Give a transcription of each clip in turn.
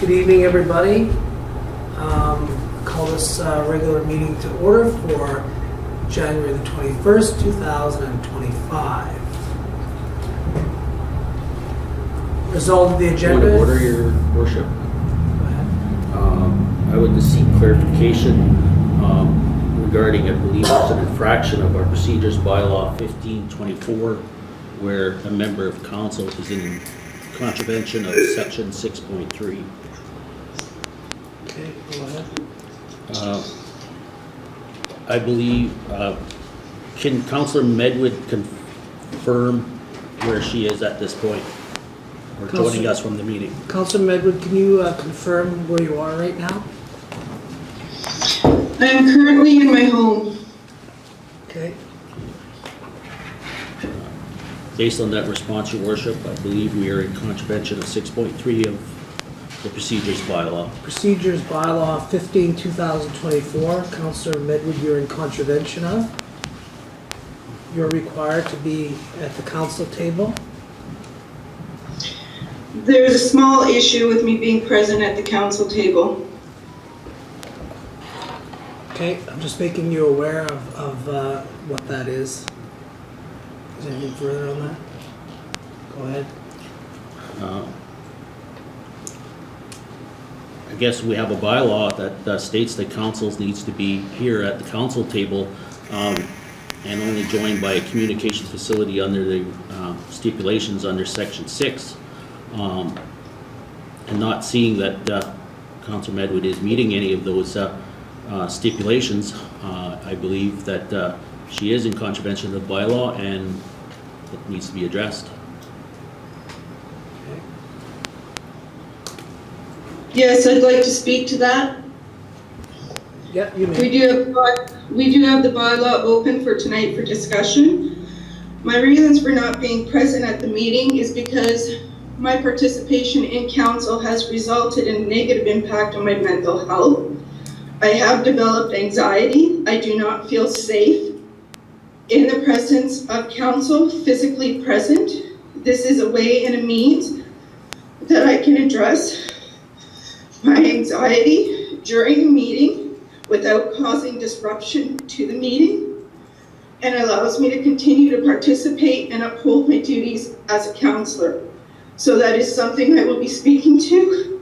Good evening, everybody. Call this regular meeting to order for January the 21st, 2025. Result of the agenda. Point of order, Your Worship. Go ahead. I would just seek clarification regarding, I believe it's an infraction of our procedures bylaw 1524, where a member of council is in contravention of section 6.3. Okay, go ahead. I believe, can Councillor Medwid confirm where she is at this point? Or joining us from the meeting? Councillor Medwid, can you confirm where you are right now? I am currently in my home. Okay. Based on that response, Your Worship, I believe we are in contravention of 6.3 of the procedures bylaw. Procedures bylaw 15/2024. Councillor Medwid, you're in contravention of. You're required to be at the council table. There's a small issue with me being present at the council table. Okay, I'm just making you aware of what that is. Is there anything further on that? Go ahead. I guess we have a bylaw that states that councils needs to be here at the council table and only joined by a communication facility under the stipulations under section 6. And not seeing that Councillor Medwid is meeting any of those stipulations, I believe that she is in contravention of the bylaw and it needs to be addressed. Okay. Yes, I'd like to speak to that. Yeah, you may. We do have the bylaw open for tonight for discussion. My reasons for not being present at the meeting is because my participation in council has resulted in a negative impact on my mental health. I have developed anxiety. I do not feel safe in the presence of council, physically present. This is a way and a means that I can address my anxiety during a meeting without causing disruption to the meeting, and allows me to continue to participate and uphold my duties as a councillor. So that is something I will be speaking to.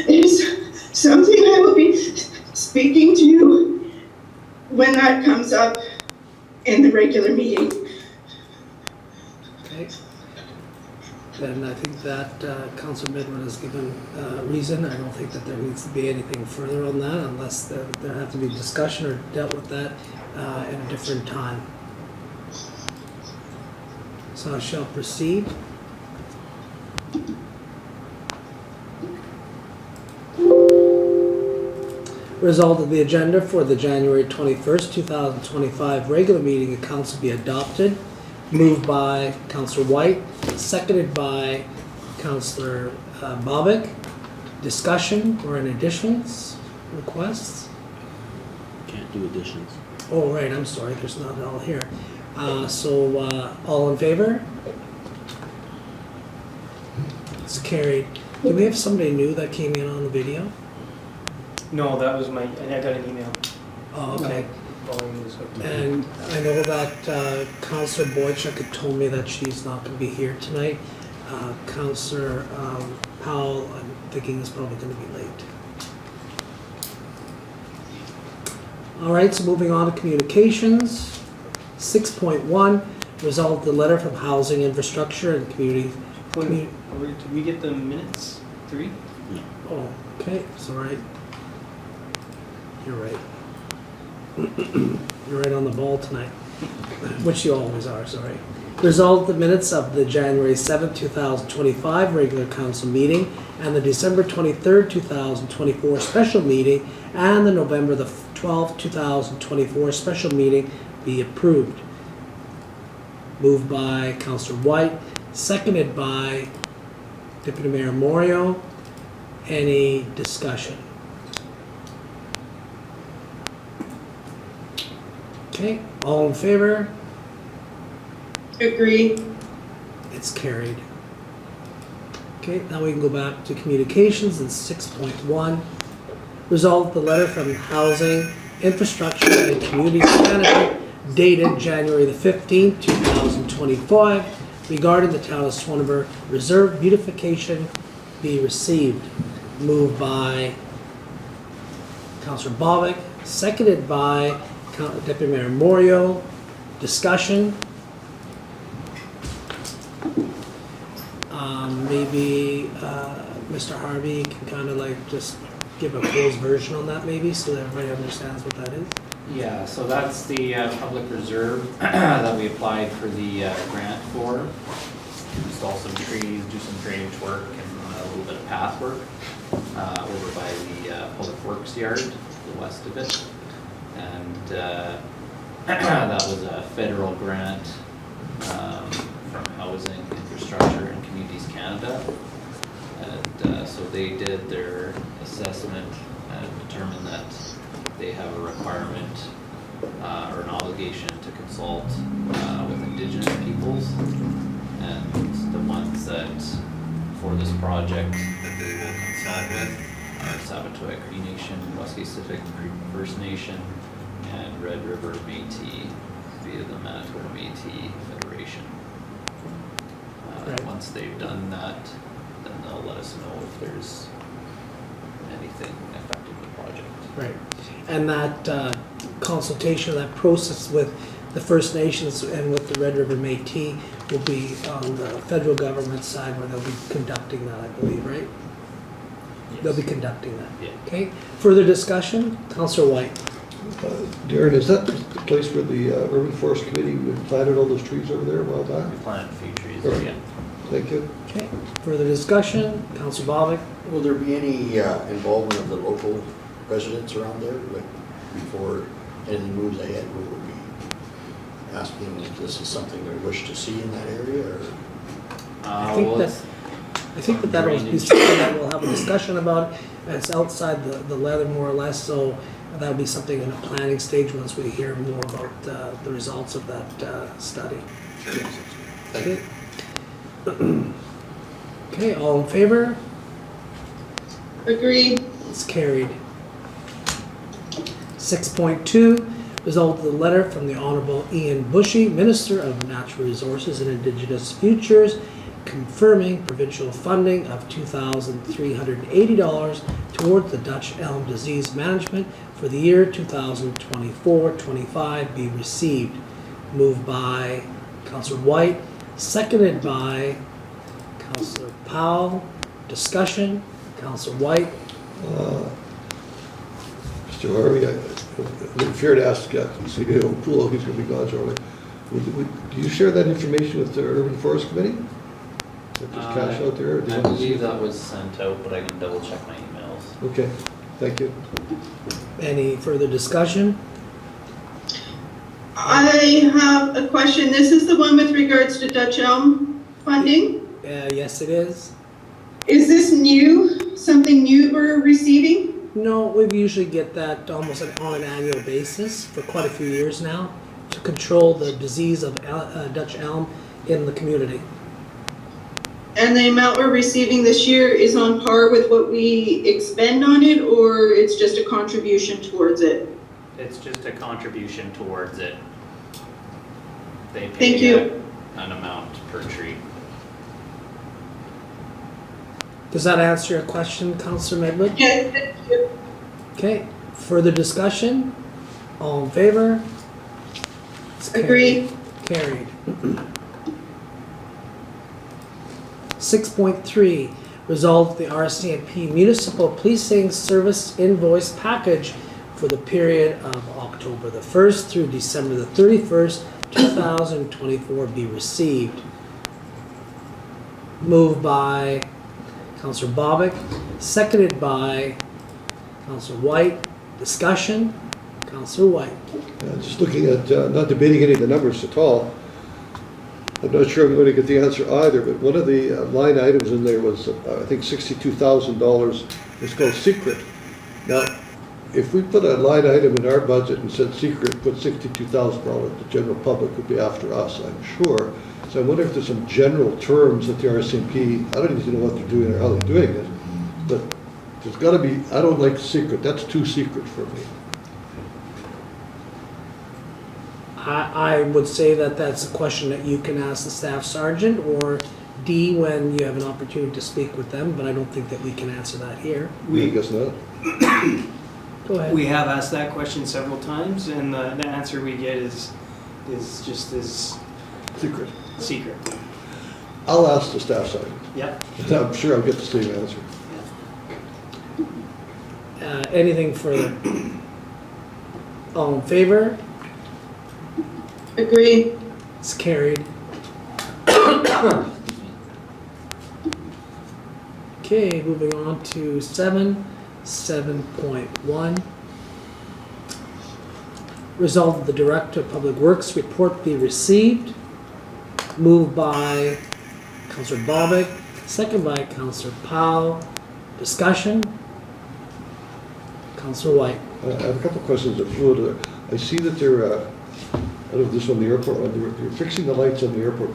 It is something I will be speaking to when that comes up in the regular meeting. Okay. Then I think that Councillor Medwid has given reason. I don't think that there needs to be anything further on that unless there have to be discussion or dealt with that at a different time. So I shall proceed. Result of the agenda for the January 21st, 2025 regular meeting of council be adopted. Moved by Councillor Whyte, seconded by Councillor Bobick. Discussion or any additions, requests? Can't do additions. Oh, right, I'm sorry, there's not all here. So all in favor? It's carried. Do we have somebody new that came in on the video? No, that was I got an email. Oh, okay. Volume was hooked up. And I know that Councillor Boychuk had told me that she's not going to be here tonight. Councillor Powell, I'm thinking is probably going to be late. All right, so moving on to communications. 6.1, resolve the letter from Housing, Infrastructure and Community. Did we get the minutes? 3? Oh, okay, it's all right. You're right. You're right on the ball tonight, which you always are, sorry. Resolve the minutes of the January 7th, 2025 regular council meeting and the December 23rd, 2024 special meeting and the November the 12th, 2024 special meeting be approved. Moved by Councillor Whyte, seconded by Deputy Mayor Moriaux. Any discussion? Okay, all in favor? Agree. It's carried. Okay, now we can go back to communications in 6.1. Resolve the letter from Housing, Infrastructure and Communities Canada dated January the 15th, 2025 regarding the town of Swanova Reserve beautification be received. Moved by Councillor Bobick, seconded by Deputy Mayor Moriaux. Discussion. Maybe Mr. Harvey can kind of like just give a closed version on that maybe so that everybody understands what that is. Yeah, so that's the public reserve that we applied for the grant for. Install some trees, do some drainage work, and a little bit of path work over by the public works yard, to the west of it. And that was a federal grant from Housing, Infrastructure and Communities Canada. And so they did their assessment and determined that they have a requirement or an obligation to consult with Indigenous peoples, and the ones that for this project that they will consult with are Sabatoy Cree Nation, West Pacific Cree First Nation, and Red River Métis via the Manitoba Métis Federation. Right. Once they've done that, then they'll let us know if there's anything affecting the project. Right. And that consultation, that process with the First Nations and with the Red River Métis will be on the federal government side where they'll be conducting that, I believe, right? Yes. They'll be conducting that. Yeah. Okay. Further discussion? Councillor Whyte. Darren, is that the place where the Urban Forest Committee planted all those trees over there a while We back? planted a few trees, Sure. yeah. Thank you. Okay. Further discussion? Councillor Bobick. Will there be any involvement of the local residents around there, like before anything moves ahead? Will we be asking if this is something they wish to see in that area, or? I think Well, I think that that'll be drainage. something that we'll have a discussion about. It's outside the leather more or less, so that'll be something in a planning stage once we hear more about the results of that study. Thank you. Okay, all in favor? Agreed. It's carried. 6.2, result of the letter from the Honourable Ian Bushy, Minister of Natural Resources and Indigenous Futures, confirming provincial funding of $2,380 towards the Dutch elm disease management for the year 2024-25 be received. Moved by Councillor Whyte, seconded by Councillor Powell. Discussion. Councillor Whyte. Mr. Harvey, I'm fair to ask CEO Poole, he's going to be gone shortly. Do you share that information with the Urban Forest Committee? If there's cash out there? or do you I want to see believe it? that was sent out, but I can double check my emails. Okay, thank you. Any further discussion? I have a question. This is the one with regards to Dutch elm funding. Yes, it is. Is this new, something new we're receiving? No, we usually get that almost on an annual basis for quite a few years now to control the disease of Dutch elm in the community. And the amount we're receiving this year is on par with what we expend on it, or it's just a contribution towards it? It's just a contribution towards it. They Thank pay you. an amount per tree. Does that answer your question, Councillor Medwid? Yes, thank you. Okay, further discussion? All in favor? It's carried. Agreed. Carried. 6.3, resolve the RCMP Municipal Policing Service Invoice Package for the period of October the 1st through December the 31st, 2024 be received. Moved by Councillor Bobick, seconded by Councillor Whyte. Discussion? Councillor Whyte. Just looking at, not debating any of the numbers at all. I'm not sure I'm going to get the answer either, but one of the line items in there was, I think, $62,000. It's called secret. Now, if we put a line item in our budget and said secret, put $62,000, the general public would be after us, I'm sure. So I wonder if there's some general terms that the RCMP, I don't even know what they're doing or how they're doing it, but there's gotta be, I don't like secret, that's too secret for me. I would say that that's a question that you can ask the staff sergeant or D when you have an opportunity to speak with them, but I don't think that we can answer that here. I guess not. Go ahead. We have asked that question several times, and the answer we get is just as Secret. secret. I'll ask the staff sergeant. Yep. I'm sure I'll get the same answer. Anything further? All in favor? Agree. It's carried. Okay, moving on to 7.1. Resolve that the Director of Public Works report be received. Moved by Councillor Bobick, second by Councillor Powell. Discussion? Councillor Whyte. I have a couple of questions that flew to there. I see that they're, I don't know if this on the airport, they're fixing the lights on the airport.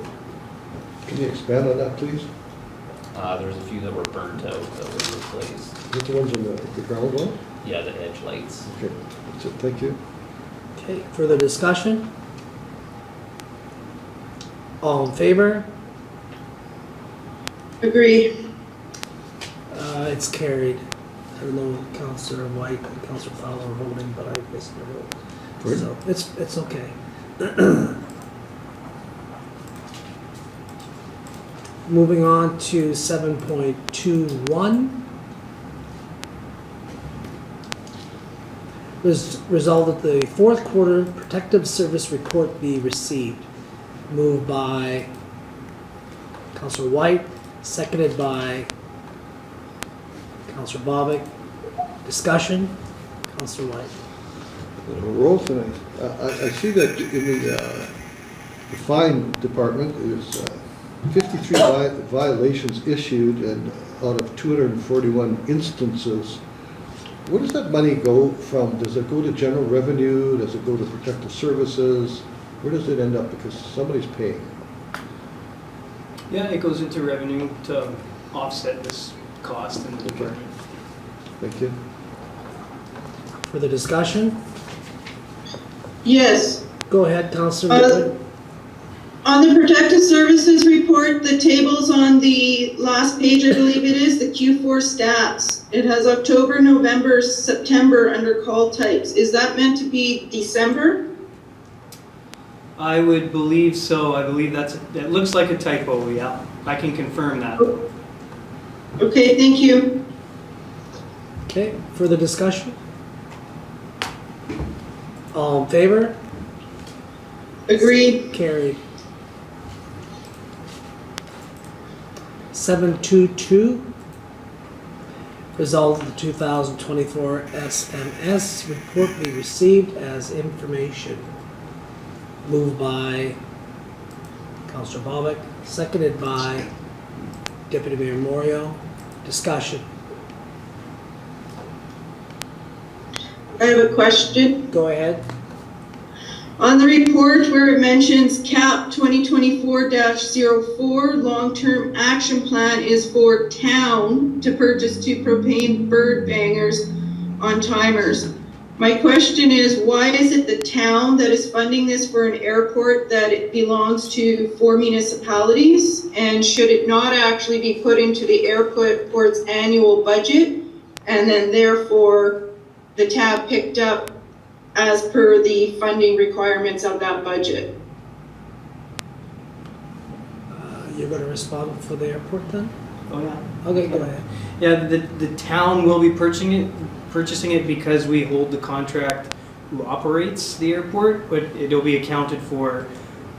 Can you expand on that, please? There's a few that were burnt out that were replaced. Is that the ones on the ground one? Yeah, the edge lights. Okay, that's it, thank you. Okay, further discussion? All in favor? Agree. It's carried. I don't know if Councillor Whyte and Councillor Powell are voting, but I missed their vote. Right. So it's okay. Moving on to 7.21. Resolved that the fourth quarter protective service report be received. Moved by Councillor Whyte, seconded by Councillor Bobick. Discussion? Councillor Whyte. Roll tonight. I see that in the fine department is 53 violations issued and out of 241 instances. Where does that money go from? Does it go to general revenue? Does it go to protective services? Where does it end up? Because somebody's paying. Yeah, it goes into revenue to offset this cost in the department. Thank you. For the discussion? Yes. Go ahead, Councillor Medwid. On the protective services report, the tables on the last page, I believe it is, the Q4 stats. It has October, November, September under call types. Is that meant to be December? I would believe so. I believe it looks like a typo, yeah. I can confirm that. Okay, thank you. Okay, further discussion? All in favor? Agreed. Carried. 7.22. Resolved that the 2024 SMS report be received as information. Moved by Councillor Bobick, seconded by Deputy Mayor Moriaux. Discussion. I have a question. Go ahead. On the report where it mentions CAP 2024-04, long-term action plan is for town to purchase 2 propane bird bangers on timers. My question is, why is it the town that is funding this for an airport that it belongs to 4 municipalities? And should it not actually be put into the airport's annual budget and then therefore the tab picked up as per the funding requirements of that budget? You're going to respond for the airport then? Oh, yeah. Okay, go ahead. Yeah, the town will be purchasing it because we hold the contract who operates the airport, but it'll be accounted for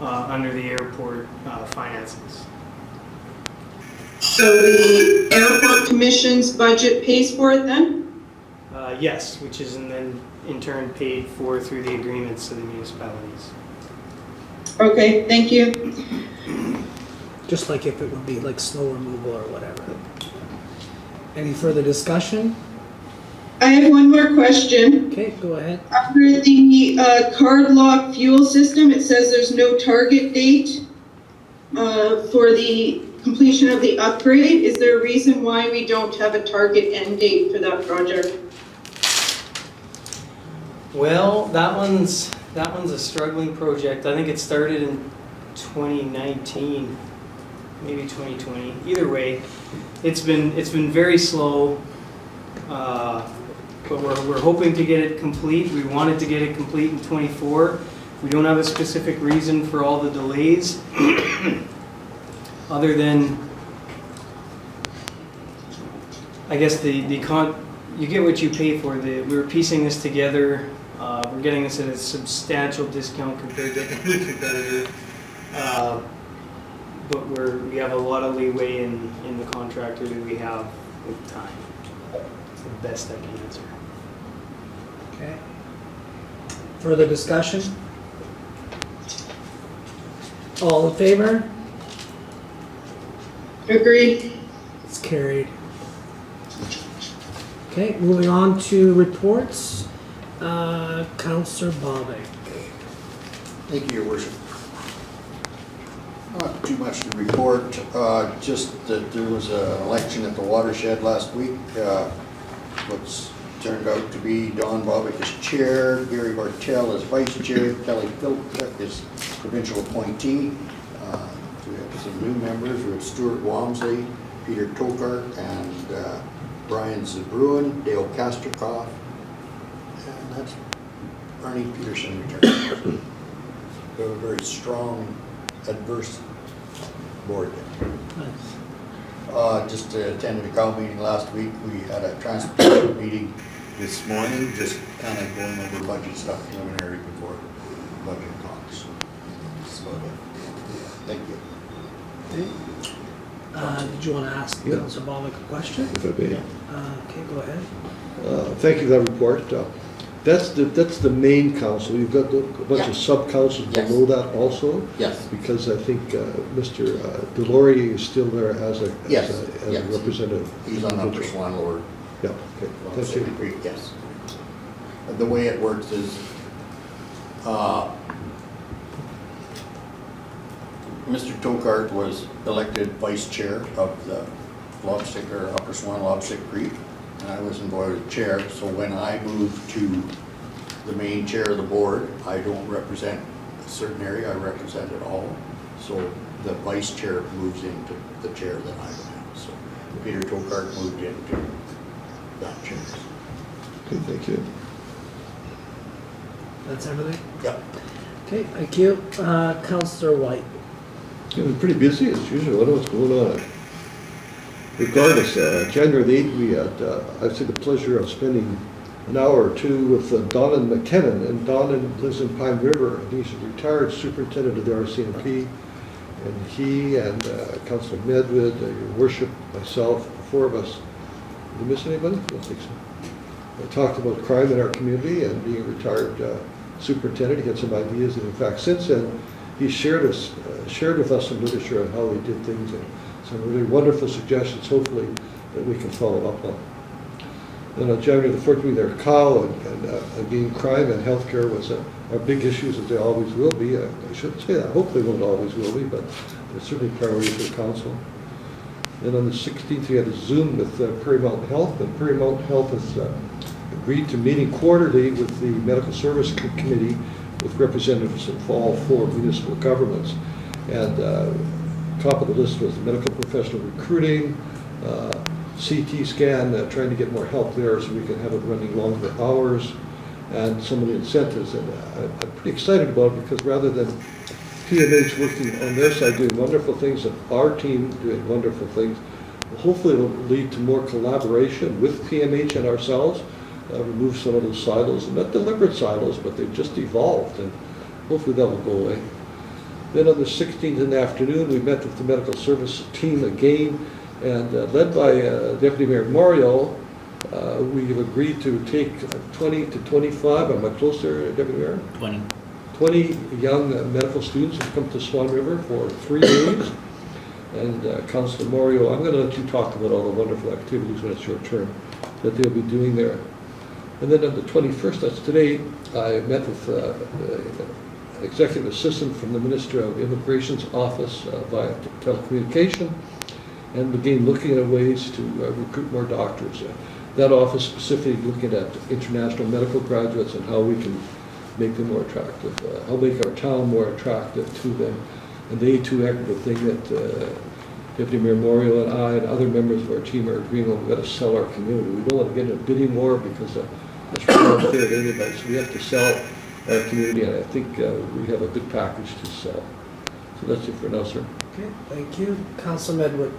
under the airport finances. So the airport commission's budget pays for it then? Yes, which is then in turn paid for through the agreements of the municipalities. Okay, thank you. Just like if it would be like snow removal or whatever. Any further discussion? I have one more question. Okay, go ahead. Under the card lock fuel system, it says there's no target date for the completion of the upgrade. Is there a reason why we don't have a target end date for that project? Well, that one's a struggling project. I think it started in 2019, maybe 2020. Either way, it's been very slow. But we're hoping to get it complete. We wanted to get it complete in 24. We don't have a specific reason for all the delays, other than, I guess you get what you pay for. We're piecing this together. We're getting this at a substantial discount compared to any competitor. But we have a lot of leeway in the contractor that we have with time. It's the best I can answer. Okay. Further discussion? All in favor? Agree. It's carried. Okay, moving on to reports. Councillor Bobick. Thank you, Your Worship. Not too much to report, just that there was an election at the watershed last week. What's turned out to be Don Bobick as chair, Gary Bartell as vice chair, Kelly Philpott is provincial appointee. We have some new members. We have Stuart Walmsley, Peter Tokart, and Brian Zabruin, Dale Kasterkoff, and that's Arnie Peterson returned. We have a very strong, adverse board. Just attended a council meeting last week. We had a transportation meeting this morning, just kind of going over budget stuff preliminary before budget talks. So, thank you. Did you want to ask Yeah. Councillor Bobick a question? If I may. Okay, go ahead. Thank you for that report. That's the main council. You've got a bunch Yeah. of sub-councils Yes. below that also? Yes. Because I think Mr. Delory is still there as a Yes, as yes. a representative. He's on Upper Swan Lower. Yeah, okay. Thank you. Creek, yes. The way it works is, Mr. Tokart was elected vice chair of the Lobstick or Upper Swan Lobstick Creek, and I was invited chair. So when I moved to the main chair of the board, I don't represent a certain area, I represent it all. So the vice chair moves into the chair that I would have. So Peter Tokart moved into that chair. Okay, thank you. That's everything? Yep. Okay, thank you. Councillor Whyte. Yeah, we're pretty busy as usual. I don't know what's going on. Regardless, January the 8th, we had, I've had the pleasure of spending an hour or two with Donnan McKinnon. And Donnan lives in Pine River, and he's a retired superintendent of the RCMP. And he and Councillor Medwid, Your Worship, myself, the four of us, did I miss anybody? I don't think so. I talked about crime in our community and being a retired superintendent. He had some ideas, and in fact, since then, he shared with us some literature on how he did things and some really wonderful suggestions, hopefully, that we can follow up on. Then on January the 4th, we were there, Kyle, and again, crime and healthcare was our big issues, as they always will be. I shouldn't say that, hopefully won't always will be, but they're certainly priority for the council. Then on the 16th, we had a Zoom with Prairie Mountain Health, and Prairie Mountain Health has agreed to meeting quarterly with the Medical Service Committee with representatives of all four municipal governments. And top of the list was medical professional recruiting, CT scan, trying to get more help there so we can have it running longer hours, and some of the incentives. And I'm pretty excited about it because rather than PMH working on their side doing wonderful things and our team doing wonderful things, hopefully it'll lead to more collaboration with PMH and ourselves, remove some of those silos, and not deliberate silos, but they've just evolved, and hopefully that will go away. Then on the 16th in the afternoon, we met with the medical service team again, and led by Deputy Mayor Moriaux, we have agreed to take 20 to 25, am I close there, Deputy Mayor? 20 young medical students who come to Swan River for 3 days. And Councillor Moriaux, I'm going to let you talk about all the wonderful activities when it's your turn that they'll be doing there. And then on the 21st, that's today, I met with the executive assistant from the Minister of Immigration's office via telecommunication, and again, looking at ways to recruit more doctors. That office specifically looking at international medical graduates and how we can make them more attractive, how make our town more attractive to them. And they too echo the thing that Deputy Mayor Moriaux and I and other members of our team are agreeing on. We've got to sell our community. We don't want to get into a bidding war because that's really unfair to anybody. So we have to sell our community, and I think we have a good package to sell. So that's it for now, sir. Okay, thank you. Councillor Medwid.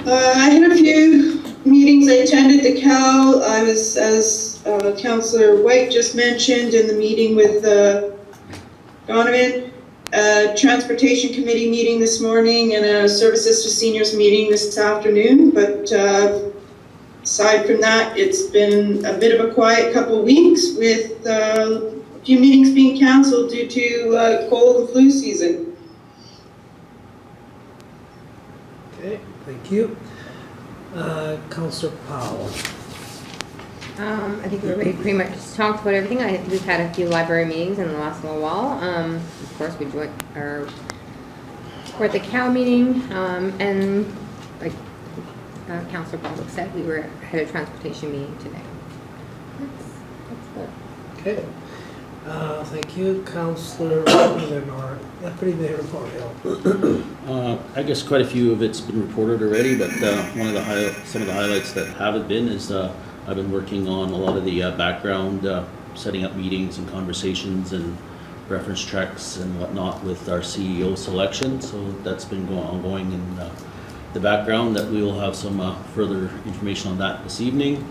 I had a few meetings. I attended the Cal. I was, as Councillor Whyte just mentioned, in the meeting with Donovan, Transportation Committee meeting this morning, and a Services to Seniors meeting this afternoon. But aside from that, it's been a bit of a quiet couple of weeks with a few meetings being cancelled due to cold and flu season. Okay, thank you. Councillor Powell. I think we already pretty much talked about everything. We've had a few library meetings in the last little while. Of course, we're at the Cal meeting, and like Councillor Bobick said, we were had a transportation meeting today. That's good. Okay. Thank you. Councillor Deputy Mayor Moriaux. I guess quite a few of it's been reported already, but some of the highlights that haven't been is I've been working on a lot of the background, setting up meetings and conversations and reference checks and whatnot with our CEO selection. So that's been ongoing in the background. That we will have some further information on that this evening.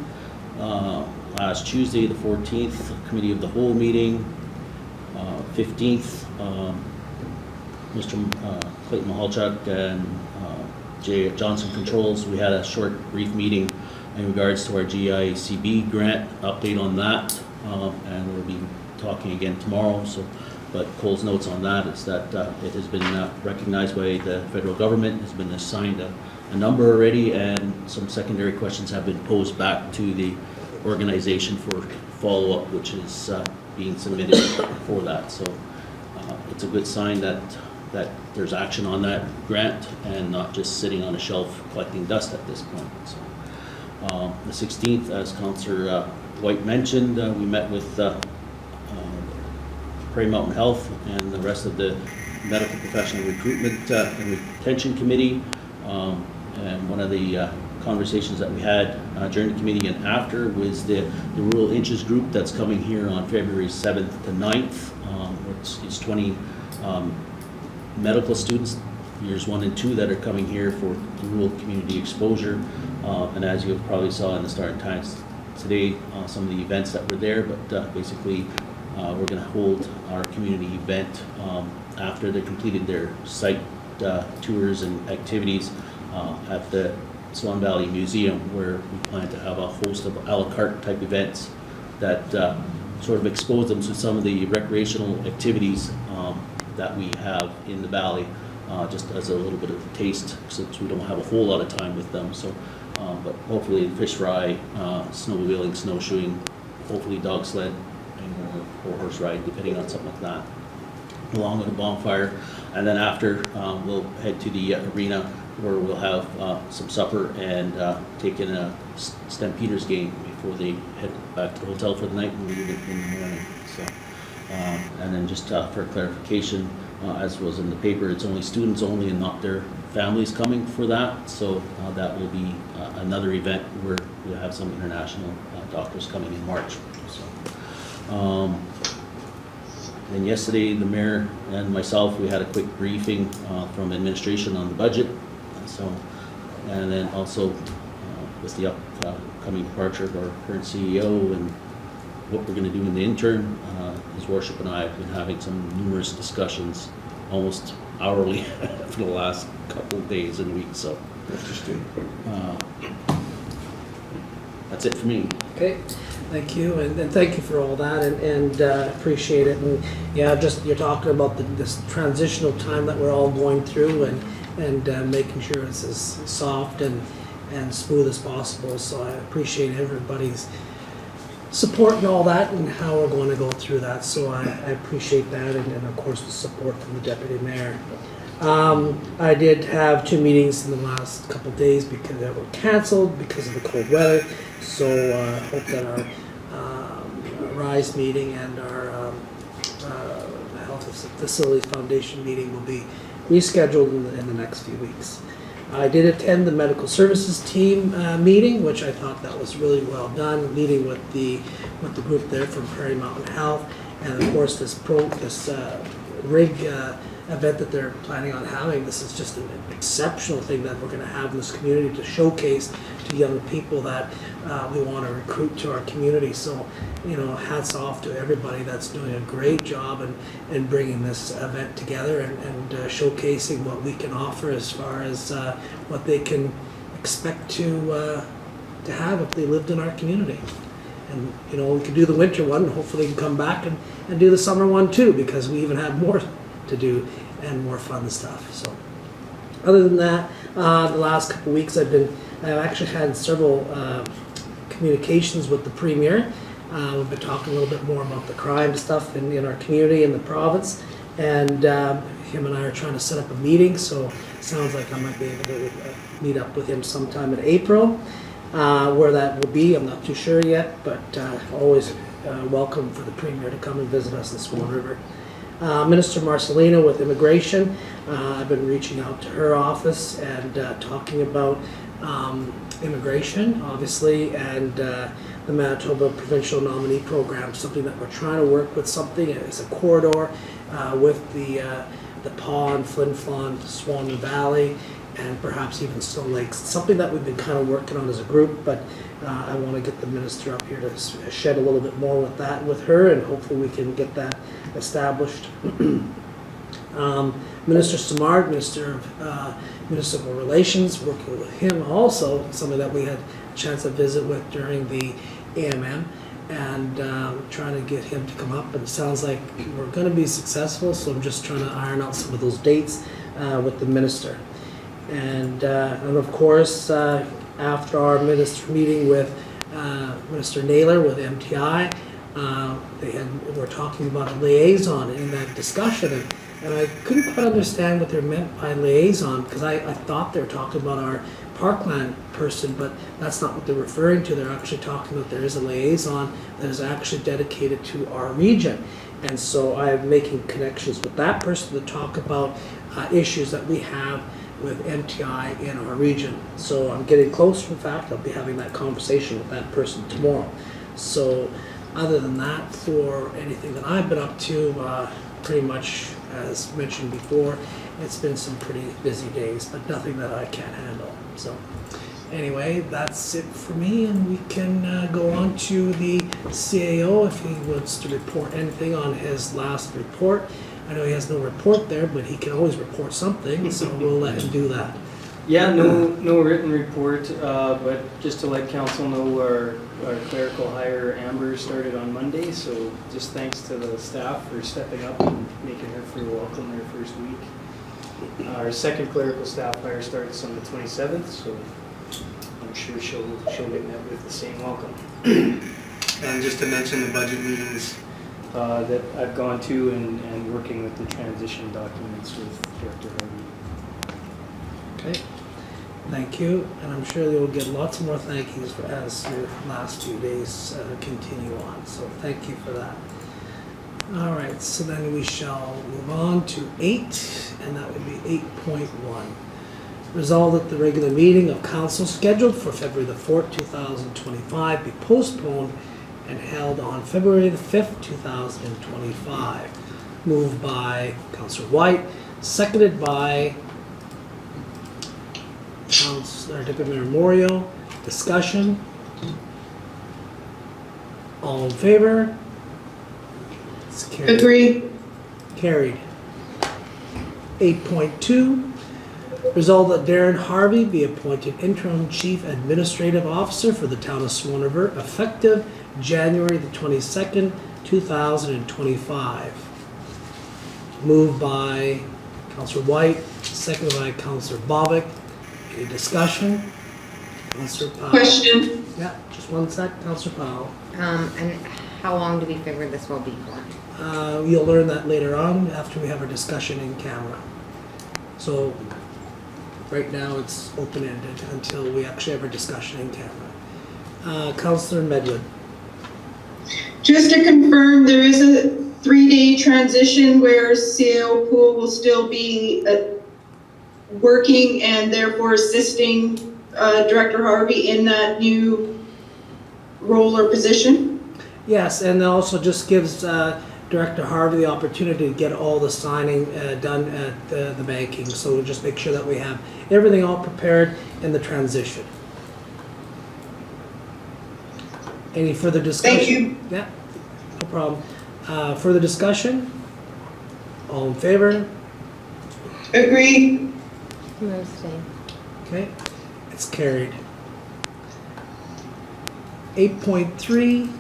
Last Tuesday, the 14th, Committee of the Whole meeting. 15th, Mr. Clayton Mahalchuk and Jay Johnson Controls, we had a short brief meeting in regards to our GICB grant, update on that, and we'll be talking again tomorrow. So, but Cole's notes on that is that it has been recognized by the federal government, has been assigned a number already, and some secondary questions have been posed back to the organization for follow-up, which is being submitted for that. So it's a good sign that there's action on that grant and not just sitting on a shelf collecting dust at this point. So the 16th, as Councillor Whyte mentioned, we met with Prairie Mountain Health and the rest of the medical professional recruitment and retention committee. And one of the conversations that we had during the committee and after was the Rural Inches group that's coming here on February 7th to 9th. It's 20 medical students, years 1 and 2, that are coming here for rural community exposure. And as you probably saw in the Star Times today, some of the events that were there, but basically we're going to hold our community event after they completed their site tours and activities at the Swan Valley Museum, where we plan to have a host of a la carte type events that sort of expose them to some of the recreational activities that we have in the valley, just as a little bit of a taste, since we don't have a whole lot of time with them. So, but hopefully fish fry, snowmobiling, snowshoeing, hopefully dog sled, or horse ride, depending on something like that, along with a bonfire. And then after, we'll head to the arena, where we'll have some supper and take in a Stampeders game before they head back to the hotel for the night and leave it in the morning. So, and then just for clarification, as was in the paper, it's only students only and not their families coming for that. So that will be another event where we'll have some international doctors coming in March. So, then yesterday, the mayor and myself, we had a quick briefing from administration on the budget. So, and then also with the upcoming departure of our current CEO and what we're going to do in the interim, His Worship and I have been having some numerous discussions, almost hourly, for the last couple of days and weeks. So, interesting. That's it for me. Okay, thank you, and thank you for all that, and appreciate it. And yeah, just you're talking about this transitional time that we're all going through, and making sure it's as soft and and smooth as possible. So I appreciate everybody's support and all that and how we're going to go through that. So I appreciate that, and of course the support from the deputy mayor. I did have 2 meetings in the last couple of days because they were canceled because of the cold weather. So I hope that our RISE meeting and our Health Facilities Foundation meeting will be rescheduled in the next few weeks. I did attend the medical services team meeting, which I thought that was really well done, meeting with the group there from Prairie Mountain Health, and of course this rig event that they're planning on having. This is just an exceptional thing that we're going to have in this community to showcase to young people that we want to recruit to our community. So, you know, hats off to everybody that's doing a great job in bringing this event together and showcasing what we can offer as far as what they can expect to have if they lived in our community. And, you know, we can do the winter one, and hopefully we can come back and do the summer one too, because we even have more to do and more fun stuff. So other than that, the last couple of weeks I've actually had several communications with the premier. We've been talking a little bit more about the crime stuff in our community in the province, and him and I are trying to set up a meeting, so it sounds like I might be able to meet up with him sometime in April. Where that will be, I'm not too sure yet, but always welcome for the premier to come and visit us in Swan River. Minister Marcelino with Immigration, I've been reaching out to her office and talking about immigration, obviously, and the Manitoba Provincial Nominee Program, something that we're trying to work with. Something it's a corridor with the Paw and Flin Flon, Swan Valley, and perhaps even Stone Lakes. Something that we've been kind of working on as a group, but I want to get the minister up here to shed a little bit more with that with her, and hopefully we can get that established. Minister Samard, Minister of Municipal Relations, working with him also, somebody that we had a chance to visit with during the AMM, and trying to get him to come up, and it sounds like we're going to be successful, so I'm just trying to iron out some of those dates with the minister. And of course, after our minister meeting with Minister Naylor with MTI, we're talking about a liaison in that discussion, and I couldn't quite understand what they meant by liaison, because I thought they were talking about our parkland person, but that's not what they're referring to. They're actually talking about there is a liaison that is actually dedicated to our region. And so I'm making connections with that person to talk about issues that we have with MTI in our region. So I'm getting close. In fact, I'll be having that conversation with that person tomorrow. So other than that, for anything that I've been up to, pretty much as mentioned before, it's been some pretty busy days, but nothing that I can't handle. So anyway, that's it for me, and we can go on to the CAO if he wants to report anything on his last report. I know he has no report there, but he can always report something, so we'll let him do that. Yeah, no written report, but just to let council know, our clerical hire Amber started on Monday, so just thanks to the staff for stepping up and making her feel welcome their first week. Our second clerical staff hire starts on the 27th, so I'm sure she'll get met with the same welcome. And just to mention the budget meetings that I've gone to and working with the transition documents with Director Harvey. Okay, thank you, and I'm sure they will get lots more thank yous as your last few days continue on, so thank you for that. All right, so then we shall move on to 8, and that would be 8.1. Resolved that the regular meeting of council scheduled for February the 4th, 2025 be postponed and held on February the 5th, 2025. Moved by Councillor Whyte, seconded by Councillor Deputy Mayor Moriaux. Discussion. All in favor? It's carried. Agree. Carried. 8.2. Resolved that Darren Harvey be appointed interim chief administrative officer for the town of Swan River effective January the 22nd, 2025. Moved by Councillor Whyte, seconded by Councillor Bobick. Any discussion? Councillor Powell. Question. Yeah, just one sec, Councillor Powell. And how long do we figure this will be for? You'll learn that later on after we have our discussion in camera. So right now it's open-ended until we actually have our discussion in camera. Councillor Medwid. Just to confirm, there is a 3-day transition where CAO Poole will still be working and therefore assisting Director Harvey in that new role or position? Yes, and it also just gives Director Harvey the opportunity to get all the signing done at the banking. So we'll just make sure that we have everything all prepared in the transition. Any further discussion? Thank you. Yeah, no problem. Further discussion? All in favor? Agree. I'm gonna abstain. Okay, it's carried. 8.3,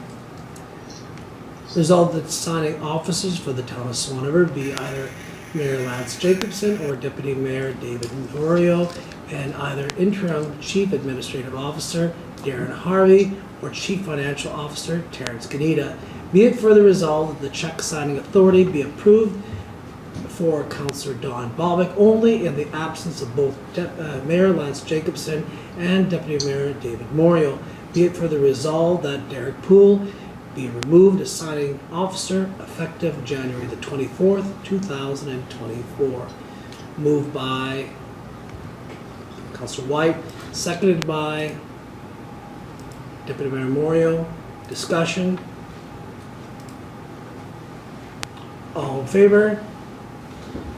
resolve that signing officers for the town of Swan River be either Mayor Lance Jacobson or Deputy Mayor David Moriaux, and either interim Chief Administrative Officer Darren Harvey or Chief Financial Officer Terence Gnida. Be it further resolved that the check signing authority be approved for Councillor Bobick only in the absence of both Mayor Lance Jacobson and Deputy Mayor David Moriaux. Be it further resolved that Derek Poole be removed as signing officer effective January the 24th, 2024. Moved by Councillor Whyte, seconded by Deputy Mayor Moriaux. Discussion. All in favor?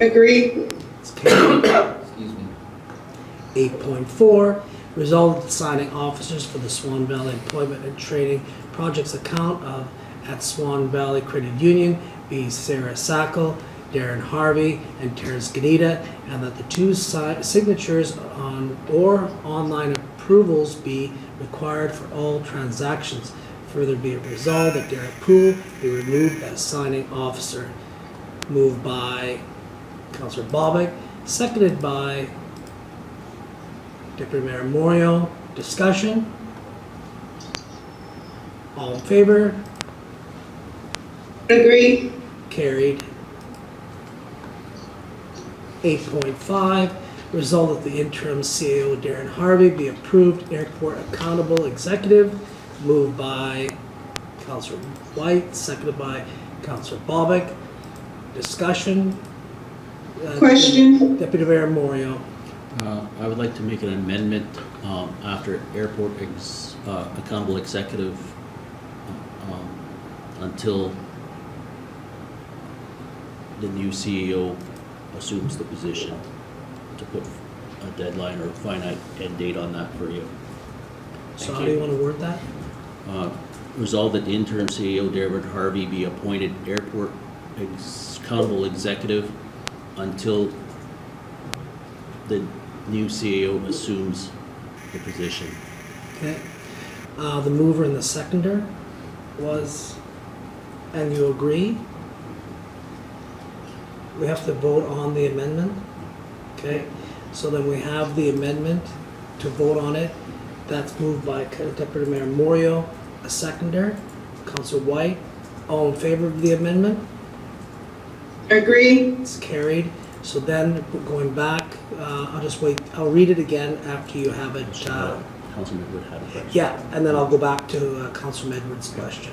Agree. It's carried. Excuse me. 8.4, resolve that signing officers for the Swan Valley Employment and Training Projects account of at Swan Valley Credit Union be Sarah Sackle, Darren Harvey, and Terence Gnida, and that the two signatures on or online approvals be required for all transactions. Further be it resolved that Derek Poole be removed as signing officer. Moved by Councillor Bobick, seconded by Deputy Mayor Moriaux. Discussion? All in favor? Agree. Carried. 8.5, resolve that the interim CAO Darren Harvey be approved airport accountable executive. Moved by Councillor Whyte, seconded by Councillor Bobick. Discussion? Question. Deputy Mayor Moriaux. I would like to make an amendment after airport accountable executive until the new CEO assumes the position, to put a deadline or a finite end date on that for you. So Thank how do you want to word that? Resolve that the interim CEO Darren Harvey be appointed airport accountable executive until the new CEO assumes the position. Okay. The mover and the seconder was, and you agree? We have to vote on the amendment. Okay. So then we have the amendment to vote on it. That's moved by Deputy Mayor Moriaux, a seconder, Councillor Whyte. All in favor of the amendment? Agree. It's carried. So then, going back, I'll just wait, I'll read it again after you have it. Councilman Medwid had a question. Yeah, and then I'll go back to Councillor Medwid's question.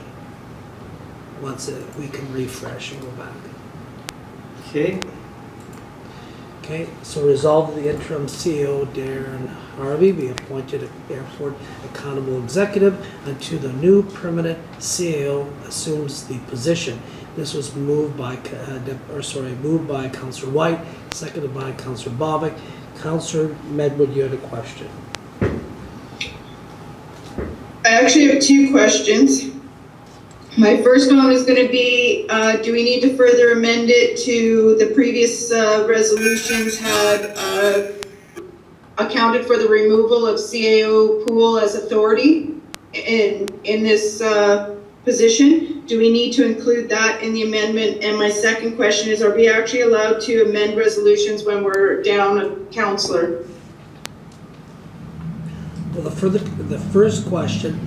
Once we can refresh and go back. Okay. Okay, so resolve that the interim CEO Darren Harvey be appointed airport accountable executive until the new permanent CEO assumes the position. This was moved by Councillor Whyte, seconded by Councillor Bobick. Councillor Medwid, you had a question. I actually have two questions. My first one is going to be, do we need to further amend it to the previous resolutions had accounted for the removal of CAO Poole as authority in this position? Do we need to include that in the amendment? And my second question is, are we actually allowed to amend resolutions when we're down a councillor? Well, the first question,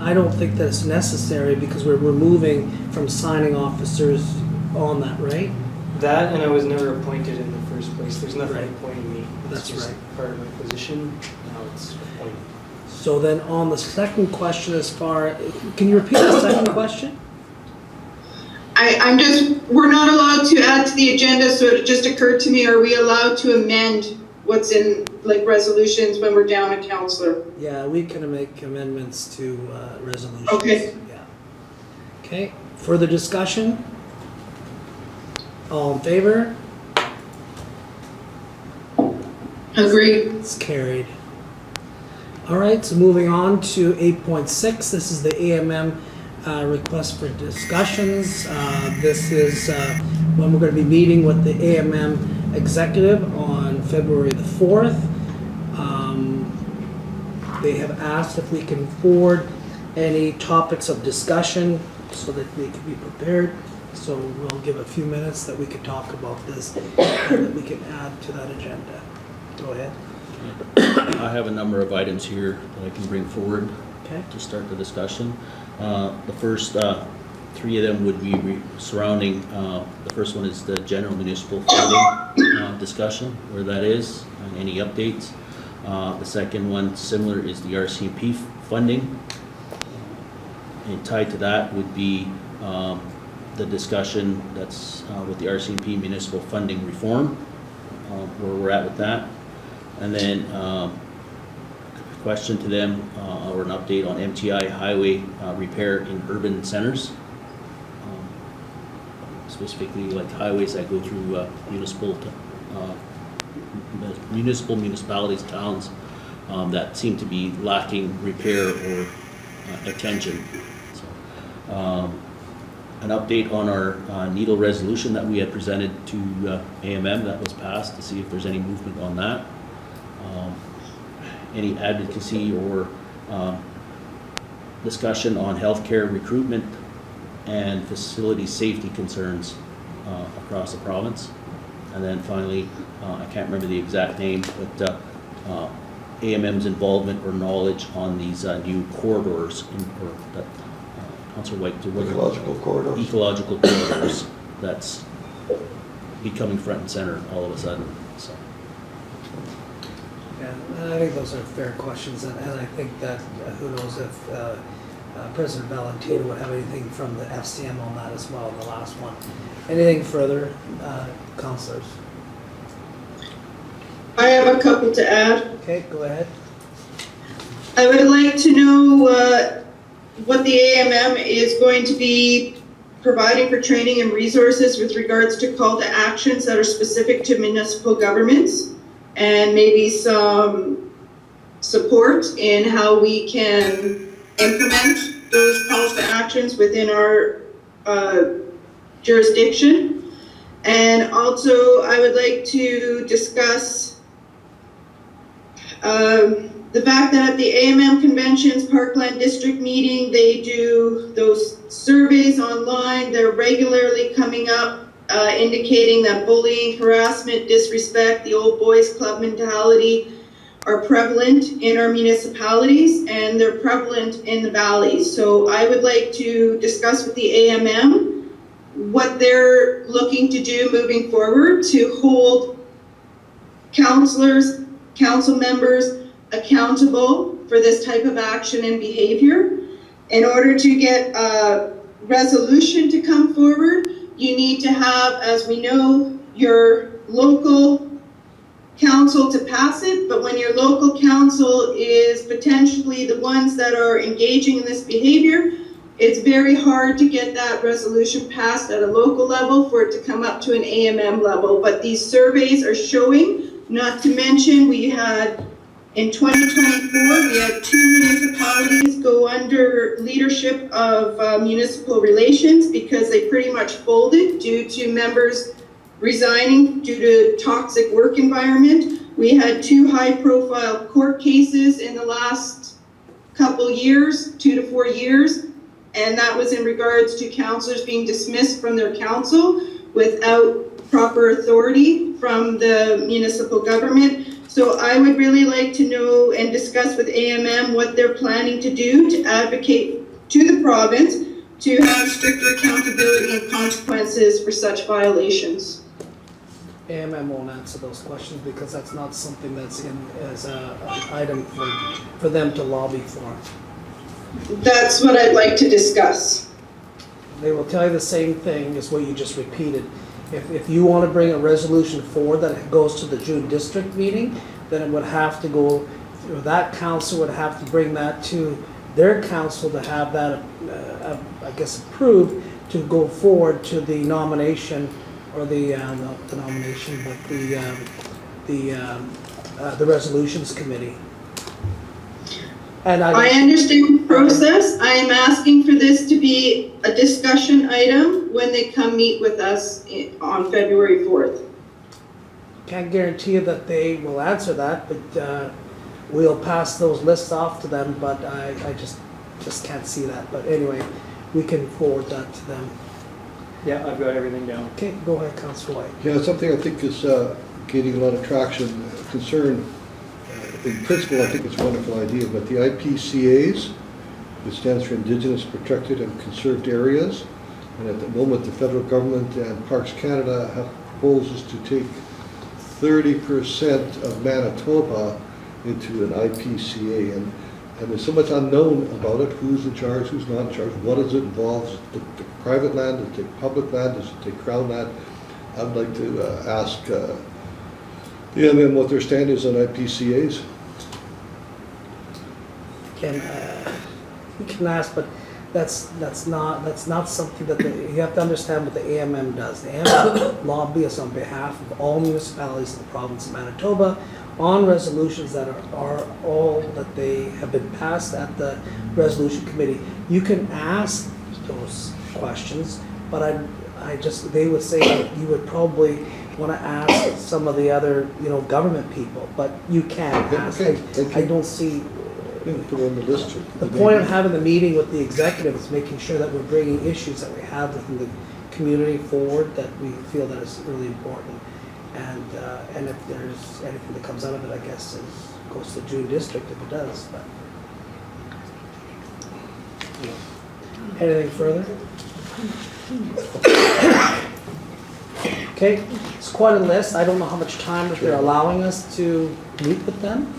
I don't think that it's necessary because we're removing from signing officers on that, right? That, and I was never appointed in the first place. There's nothing Right. appointing me. That's It's just right. part of my position. Now it's appointed. So then on the second question can you repeat the second question? we're not allowed to add to the agenda, so it just occurred to me, are we allowed to amend what's in, like, resolutions when we're down a counselor? Yeah, we can make amendments to resolutions. Okay. Yeah. Okay, further discussion? All in favor? Agreed. It's carried. All right, so moving on to 8.6, this is the AMM request for discussions. This is when we're going to be meeting with the AMM executive on February the 4th. They have asked if we can forward any topics of discussion so that they can be prepared. So we'll give a few minutes that we can talk about this and that we can add to that agenda. Go ahead. I have a number of items here that I can bring forward Okay. to start the discussion. The first three of them would be surrounding, the first one is the general municipal funding discussion, where that is, and any updates. The second one, similar, is the RCMP funding. And tied to that would be the discussion that's with the RCMP municipal funding reform, where we're at with that. And then question to them or an update on MTI highway repair in urban centers, specifically like highways that go through municipalities, towns that seem to be lacking repair or attention. So, an update on our Gnida resolution that we had presented to AMM that was passed, to see if there's any movement on that. Any advocacy or discussion on healthcare recruitment and facility safety concerns across the province. And then finally, I can't remember the exact name, but AMM's involvement or knowledge on these new corridors, that Councillor Whyte, Ecological corridors. ecological corridors that's becoming front and center all of a sudden. So. Yeah, and I think those are fair questions, and I think that who knows if President Valentino would have anything from the FCM on that as well, the last one. Anything further, councillors? I have a couple to add. Okay, go ahead. I would like to know what the AMM is going to be providing for training and resources with regards to call to actions that are specific to municipal governments, and maybe some support in how we can implement those calls to actions within our jurisdiction. And also, I would like to discuss the fact that at the AMM conventions, Parkland District meeting, they do those surveys online. They're regularly coming up indicating that bullying, harassment, disrespect, the old boys club mentality are prevalent in our municipalities, and they're prevalent in the valleys. So I would like to discuss with the AMM what they're looking to do moving forward to hold councillors, council members accountable for this type of action and behavior. In order to get a resolution to come forward, you need to have, as we know, your local council to pass it, but when your local council is potentially the ones that are engaging in this behavior, it's very hard to get that resolution passed at a local level for it to come up to an AMM level. But these surveys are showing, not to mention, we had in 2024, we had 2 municipalities go under leadership of municipal relations because they pretty much folded due to members resigning due to toxic work environment. We had 2 high-profile court cases in the last couple years, 2 to 4 years, and that was in regards to councillors being dismissed from their council without proper authority from the municipal government. So I would really like to know and discuss with AMM what they're planning to do to advocate to the province to have stricter accountability and consequences for such violations. AMM won't answer those questions because that's not something that's in as an item for them to lobby for. That's what I'd like to discuss. They will tell you the same thing as what you just repeated. If you want to bring a resolution forward that goes to the June district meeting, then it would have to go, or that council would have to bring that to their council to have that, I guess, approved to go forward to the nomination, or not the nomination, but the resolutions committee. And I understand the process. I am asking for this to be a discussion item when they come meet with us on February 4th. Can't guarantee you that they will answer that, but we'll pass those lists off to them, but I just can't see that. But anyway, we can forward that to them. Yeah, I've got everything down. Okay, go ahead, Councillor Whyte. Yeah, something I think is gaining a lot of traction, concern. In principle, I think it's a wonderful idea, but the IPCAs, it stands for Indigenous Protected and Conserved Areas, and at the moment, the federal government and Parks Canada have proposals to take 30% of Manitoba into an IPCA, and there's so much unknown about it. Who's in charge, who's not in charge, what does it involve? Does it take private land, does it take public land, does it take crown land? I'd like to ask the AMM what their stand is on IPCAs. We can ask, but that's not something that you have to understand what the AMM does. The AMM lobbyists on behalf of all municipalities in the province of Manitoba on resolutions that are all that they have been passed at the resolution committee. You can ask those questions, but they would say that you would probably want to ask some of the other, government people, but you can ask. Okay. I don't see. Put it on the list. The point of having the meeting with the executive is making sure that we're bringing issues that we have within the community forward that we feel that is really important. And if there's anything that comes out of it, I guess it goes to the June district if it does. But anything further? Okay, it's quite a list. I don't know how much time that they're allowing us to meet with them.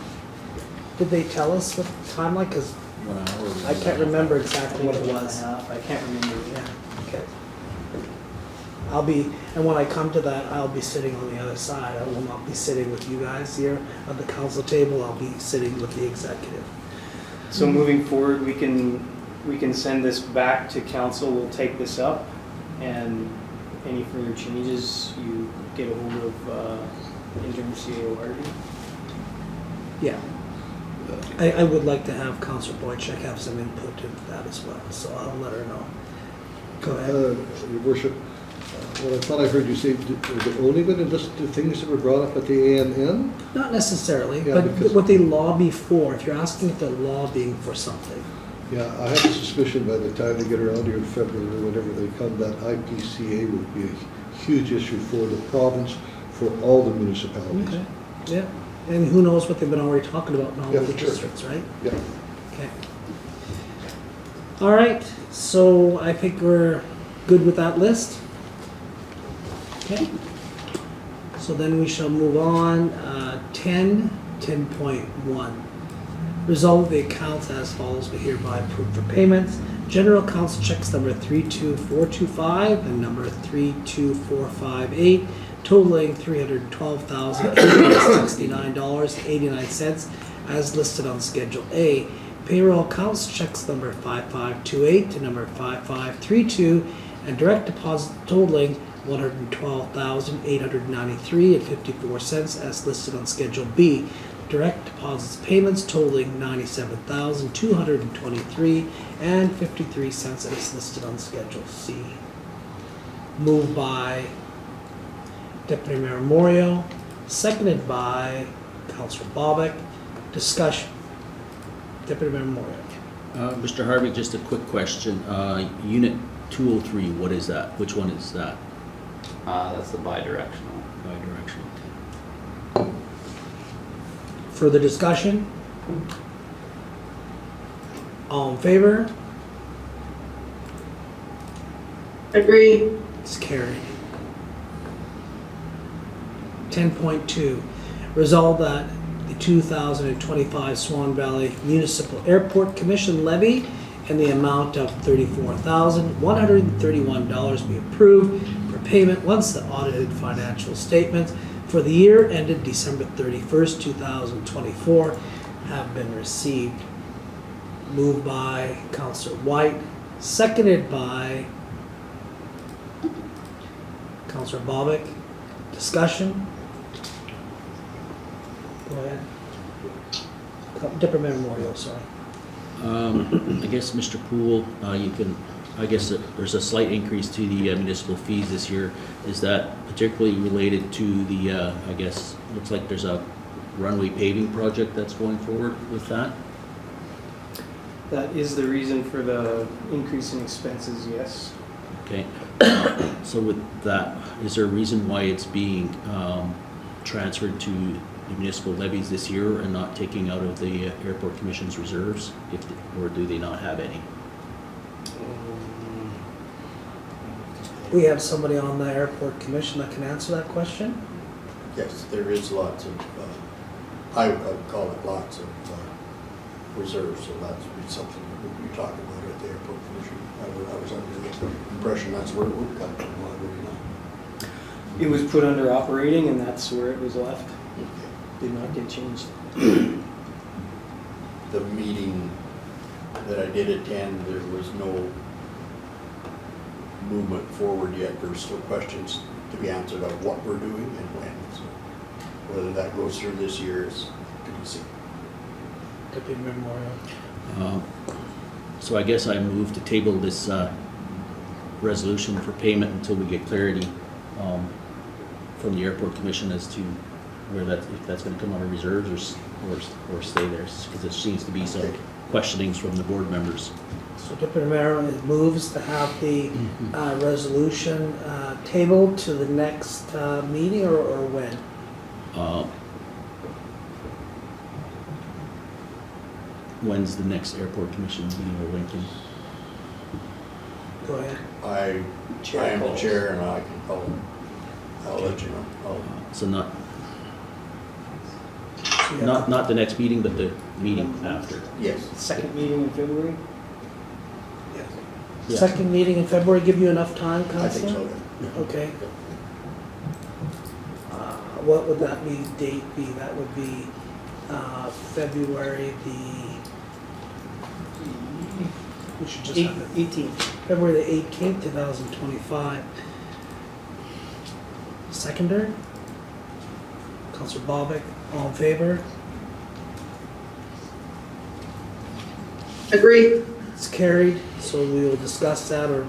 Did they tell us what the timeline? Because 1 hour. I can't remember exactly what it was. I can't remember. Yeah, okay. And when I come to that, I'll be sitting on the other side. I will not be sitting with you guys here at the council table. I'll be sitting with the executive. So moving forward, we can send this back to council. We'll take this up, and any further changes, you get a hold of interim CAO. Yeah. I would like to have Councillor Boychuk have some input into that as well, so I'll let her know. Go ahead. Your Worship, what I thought I heard you say, was it only going to list the things that were brought up at the AMM? Not necessarily, Yeah, but because- what they lobby for. If you're asking if they're lobbying for something. Yeah, I have a suspicion by the time they get around here in February or whenever they come, that IPCA would be a huge issue for the province, for all the municipalities. Okay. Yeah. And who knows what they've been already talking about in all Yeah, the for sure. districts, right? Yeah. Okay. All right, so I think we're good with that list. Okay. So then we shall move on, 10.1. Resolve the accounts as follows, be hereby approved for payments. General accounts checks number 32425 and number 32458, totaling $312,869.89 as listed on Schedule A. Payroll accounts checks number 5528 to number 5532, and direct deposit totaling $112,893.54 as listed on Schedule B. Direct deposits payments totaling $97,223.53 as listed on Schedule C. Moved by Deputy Mayor Moriaux, seconded by Councillor Bobick. Discussion. Deputy Mayor Moriaux. Mr. Harvey, just a quick question. Unit 203, what is that? Which one is that? That's the bi-directional. Bi-directional. Further discussion? All in favor? Agree. It's carried. 10.2, resolve that the 2025 Swan Valley Municipal Airport Commission levy in the amount of $34,131 be approved for payment once the audited financial statements for the year ended December 31st, 2024 have been received. Moved by Councillor Whyte, seconded by Councillor Bobick. Discussion? Go ahead. Dipper Memorial, sorry. I guess, Mr. Poole, you can, I guess there's a slight increase to the municipal fees this year. Is that particularly related to the, I guess, looks like there's a runway paving project that's going forward with that? That is the reason for the increase in expenses, yes. Okay. So with that, is there a reason why it's being transferred to the municipal levies this year and not taking out of the airport commission's reserves, or do they not have any? We have somebody on the airport commission that can answer that question? Yes, there is lots of, I would call it lots of reserves, so that's something that we talk about at the airport commission. I was under the impression that's where it would come from, why would we not? It was put under operating and that's where it was left. Did not get changed. The meeting that I did attend, there was no movement forward yet. There's still questions to be answered of what we're doing and when. So whether that goes through this year is to be seen. Deputy Memorial. So I guess I move to table this resolution for payment until we get clarity from the airport commission as to where that, if that's going to come out of reserves or stay there, because there seems to be some questionings from the board members. So Deputy Mayor moves to have the resolution tabled to the next meeting or when? When's the next airport commission meeting or Lincoln? Go ahead. I am the chair and I can call him. I'll let you know. So not So you have- not the next meeting, but the meeting after. Yes. Second meeting in February? Yes. Yeah. Second meeting in February, give you enough time, I think Councillor? so. Yeah. Okay. What would that be, date be? That would be February we should just have it. 18th. February the 18th, 2025. Seconder? Councillor Bobick, all in favor? Agree. It's carried, so we will discuss that or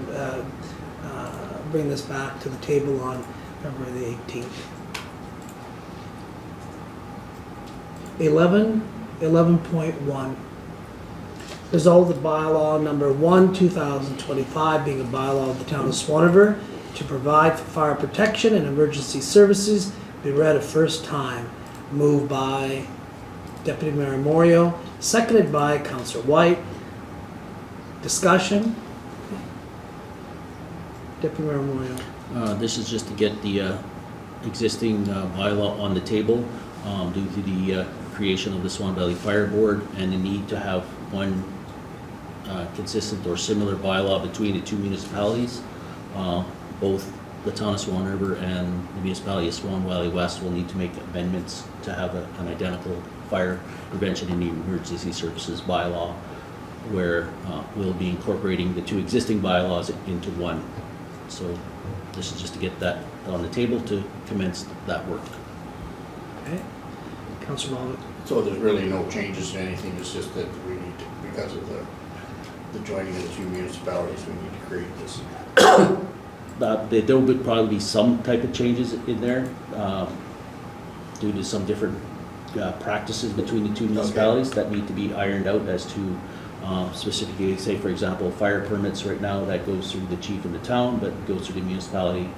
bring this back to the table on February the 18th. 11.1. Resolve the bylaw number 1, 2025, being a bylaw of the town of Swan River to provide for fire protection and emergency services, be read a first time. Moved by Deputy Mayor Moriaux, seconded by Councillor Whyte. Discussion? Deputy Mayor Moriaux. This is just to get the existing bylaw on the table due to the creation of the Swan Valley Fire Board and the need to have one consistent or similar bylaw between the two municipalities. Both the town of Swan River and the municipality of Swan Valley West will need to make amendments to have an identical fire prevention and emergency services bylaw where we'll be incorporating the two existing bylaws into one. So this is just to get that on the table to commence that work. Okay. Councillor Bobick. So there's really no changes to anything. It's just that we need to, because of the joining of the two municipalities, we need to create this. There would probably be some type of changes in there due to some different practices between the two municipalities that need to be ironed out as to specifically, say for example, fire permits right now that goes through the chief in the town, but goes through the municipality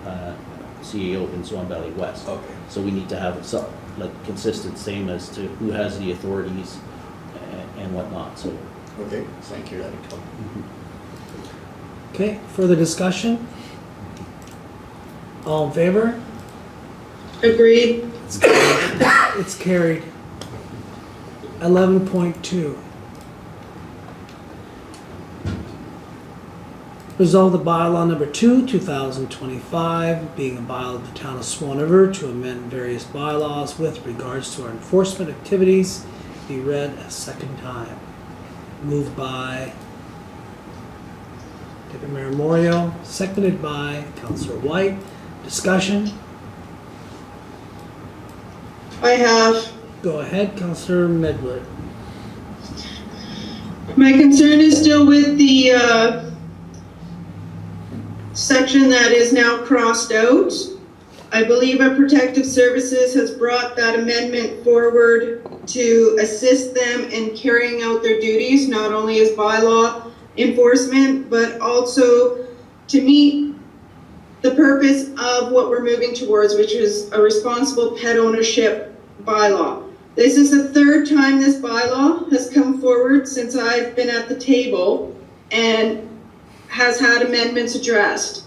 CEO in Swan Valley West. Okay. So we need to have it like consistent, same as to who has the authorities and whatnot, so. Okay, thank you, that'll come. Okay, further discussion? All in favor? Agreed. It's carried. 11.2. Resolve the bylaw number 2, 2025, being a bylaw of the town of Swan River to amend various bylaws with regards to our enforcement activities, be read a second time. Moved by Deputy Mayor Moriaux, seconded by Councillor Whyte. Discussion? I have. Go ahead, Councillor Medwid. My concern is still with the section that is now crossed out. I believe our Protective Services has brought that amendment forward to assist them in carrying out their duties, not only as bylaw enforcement, but also to meet the purpose of what we're moving towards, which is a responsible pet ownership bylaw. This is the third time this bylaw has come forward since I've been at the table and has had amendments addressed.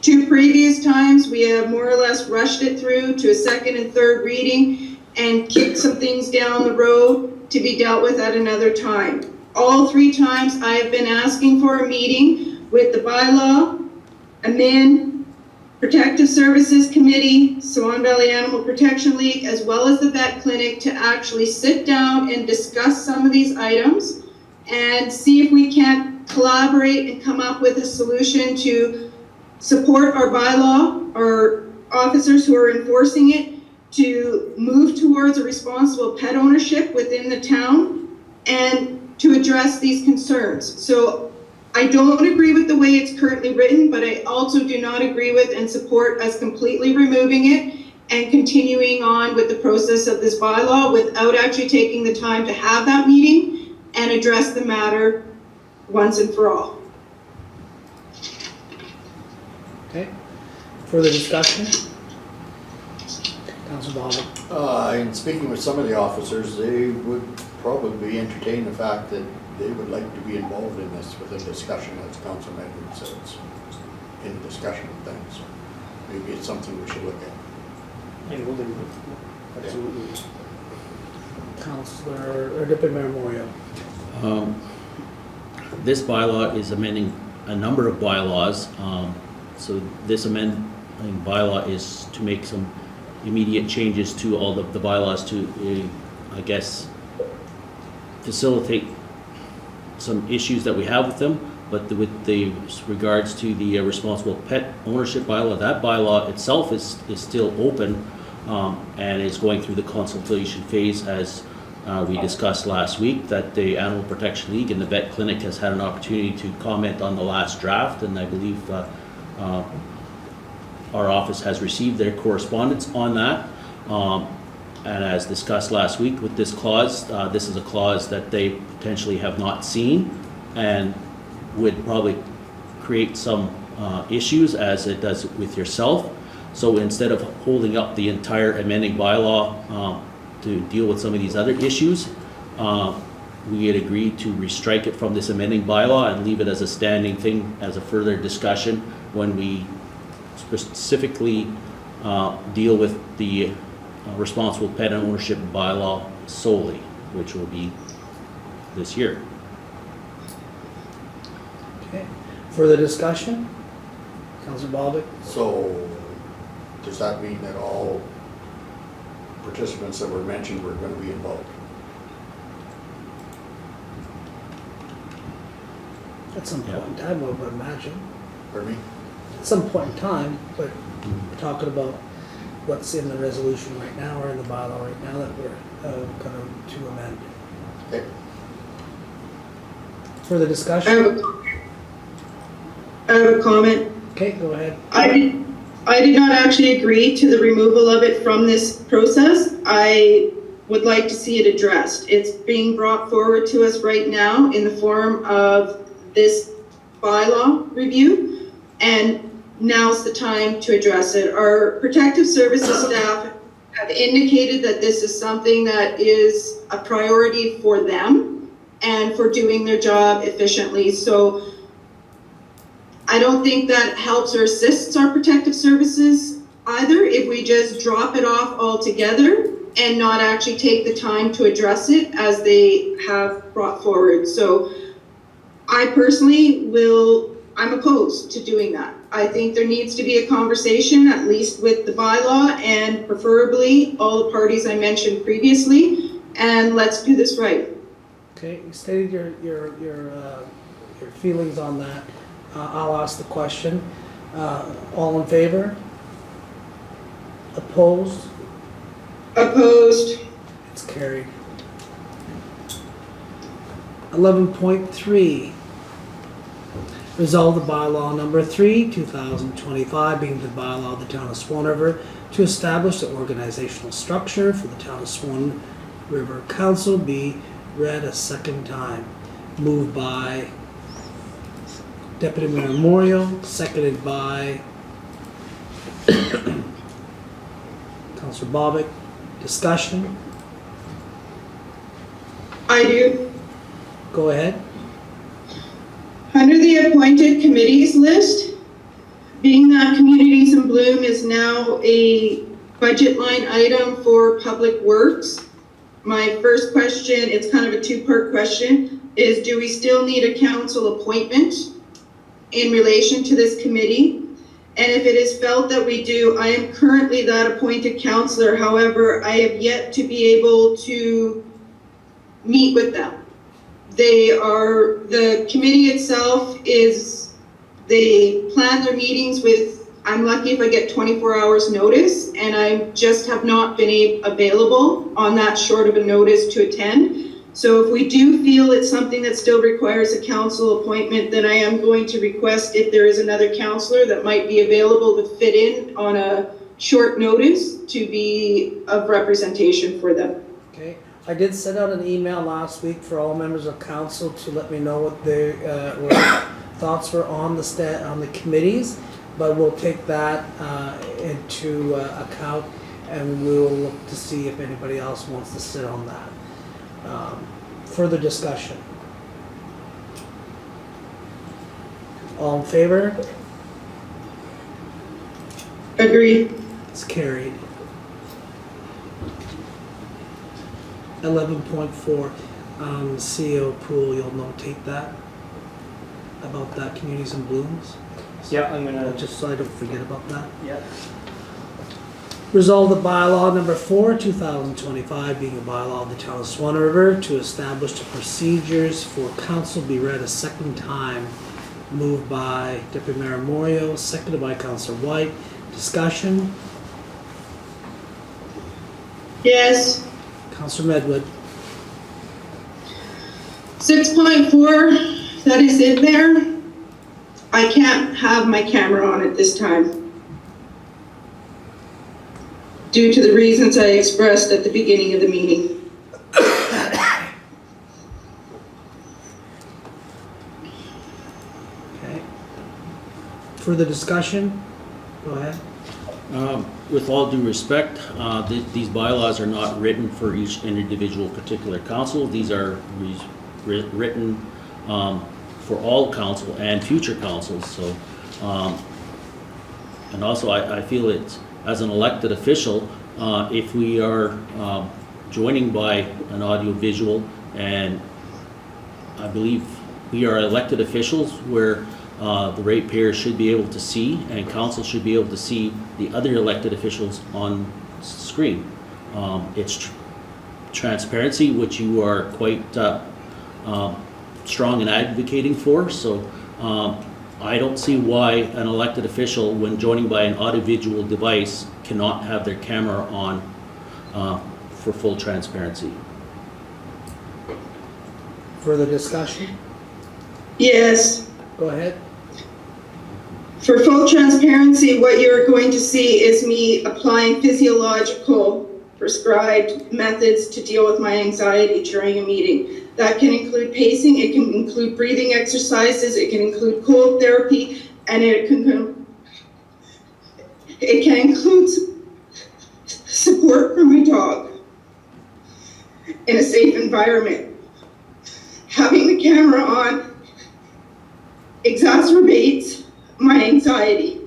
2 previous times, we have more or less rushed it through to a second and third reading and kicked some things down the road to be dealt with at another time. All 3 times I have been asking for a meeting with the bylaw, admin, Protective Services Committee, Swan Valley Animal Protection League, as well as the vet clinic to actually sit down and discuss some of these items and see if we can't collaborate and come up with a solution to support our bylaw, our officers who are enforcing it, to move towards a responsible pet ownership within the town and to address these concerns. So I don't agree with the way it's currently written, but I also do not agree with and support us completely removing it and continuing on with the process of this bylaw without actually taking the time to have that meeting and address the matter once and for all. Okay, further discussion? Councillor Bobick. In speaking with some of the officers, they would probably entertain the fact that they would like to be involved in this with a discussion, as Council Medwid says, in discussion of things. Maybe it's something we should look at. And we'll do it. Absolutely. Councillor, or Deputy Mayor Moriaux. This bylaw is amending a number of bylaws. So this amending bylaw is to make some immediate changes to all the bylaws to, I guess, facilitate some issues that we have with them, but with the regards to the responsible pet ownership bylaw, that bylaw itself is still open and is going through the consultation phase, as we discussed last week, that the Animal Protection League and the vet clinic has had an opportunity to comment on the last draft, and I believe our office has received their correspondence on that. And as discussed last week with this clause, this is a clause that they potentially have not seen and would probably create some issues, as it does with yourself. So instead of holding up the entire amending bylaw to deal with some of these other issues, we had agreed to restrike it from this amending bylaw and leave it as a standing thing as a further discussion when we specifically deal with the responsible pet ownership bylaw solely, which will be this year. Okay, further discussion? Councillor Bobick. So, does that mean that all participants that were mentioned were going to be involved? At some point in time, I would imagine. Pardon me? At some point in time, but we're talking about what's in the resolution right now or in the bylaw right now that we're going to amend. Okay. Further discussion? I have a comment. Okay, go ahead. I did not actually agree to the removal of it from this process. I would like to see it addressed. It's being brought forward to us right now in the form of this bylaw review. And now's the time to address it. Our protective services staff have indicated that this is something that is a priority for them and for doing their job efficiently. So I don't think that helps or assists our protective services either if we just drop it off altogether and not actually take the time to address it as they have brought forward. So I personally I'm opposed to doing that. I think there needs to be a conversation, at least with the bylaw and preferably all the parties I mentioned previously, and let's do this right. Okay, you stated your feelings on that. I'll ask the question. All in favor? Opposed? Opposed? It's carried. 11.3. Resolve the bylaw number 3, 2025, being the bylaw of the town of Swan River to establish the organizational structure for the town of Swan River Council be read a second time. Moved by Deputy Mayor Moriaux, seconded by Councillor Bobick. Discussion? I do. Go ahead. Under the appointed committees list, being that Communities in Bloom is now a budget line item for Public Works, my first question, it's kind of a two-part question, is do we still need a council appointment in relation to this committee? And if it is felt that we do, I am currently that appointed councillor. However, I have yet to be able to meet with them. The committee itself they plan their meetings with, I'm lucky if I get 24 hours notice, and I just have not been available on that short of a notice to attend. So if we do feel it's something that still requires a council appointment, then I am going to request if there is another councillor that might be available to fit in on a short notice to be of representation for them. Okay. I did send out an email last week for all members of council to let me know what their thoughts were on the committees, but we'll take that into account, and we'll look to see if anybody else wants to sit on that. Further discussion? All in favor? Agreed. It's carried. 11.4, CEO Poole, you'll notate that, about that Communities in Blooms, Yeah, I'm gonna, just so I don't forget about that. yeah. Resolve the bylaw number 4, 2025, being a bylaw of the town of Swan River to establish the procedures for council be read a second time. Moved by Deputy Mayor Moriaux, seconded by Councillor Whyte. Discussion? Yes. Councillor Medwid. 6.4, that is in there. I can't have my camera on at this time, due to the reasons I expressed at the beginning of the meeting. Okay. Further discussion? Go ahead. With all due respect, these bylaws are not written for each individual particular council. These are written for all council and future councils. So, and also I feel it's, as an elected official, if we are joining by an audio visual, and I believe we are elected officials where the ratepayers should be able to see, and council should be able to see the other elected officials on screen. It's transparency, which you are quite strong in advocating for. So I don't see why an elected official, when joining by an audiovisual device, cannot have their camera on for full transparency. Further discussion? Yes. Go ahead. For full transparency, what you're going to see is me applying physiological prescribed methods to deal with my anxiety during a meeting. That can include pacing, it can include breathing exercises, it can include cold therapy, and it can It can include support for my dog in a safe environment. Having the camera on exacerbates my anxiety.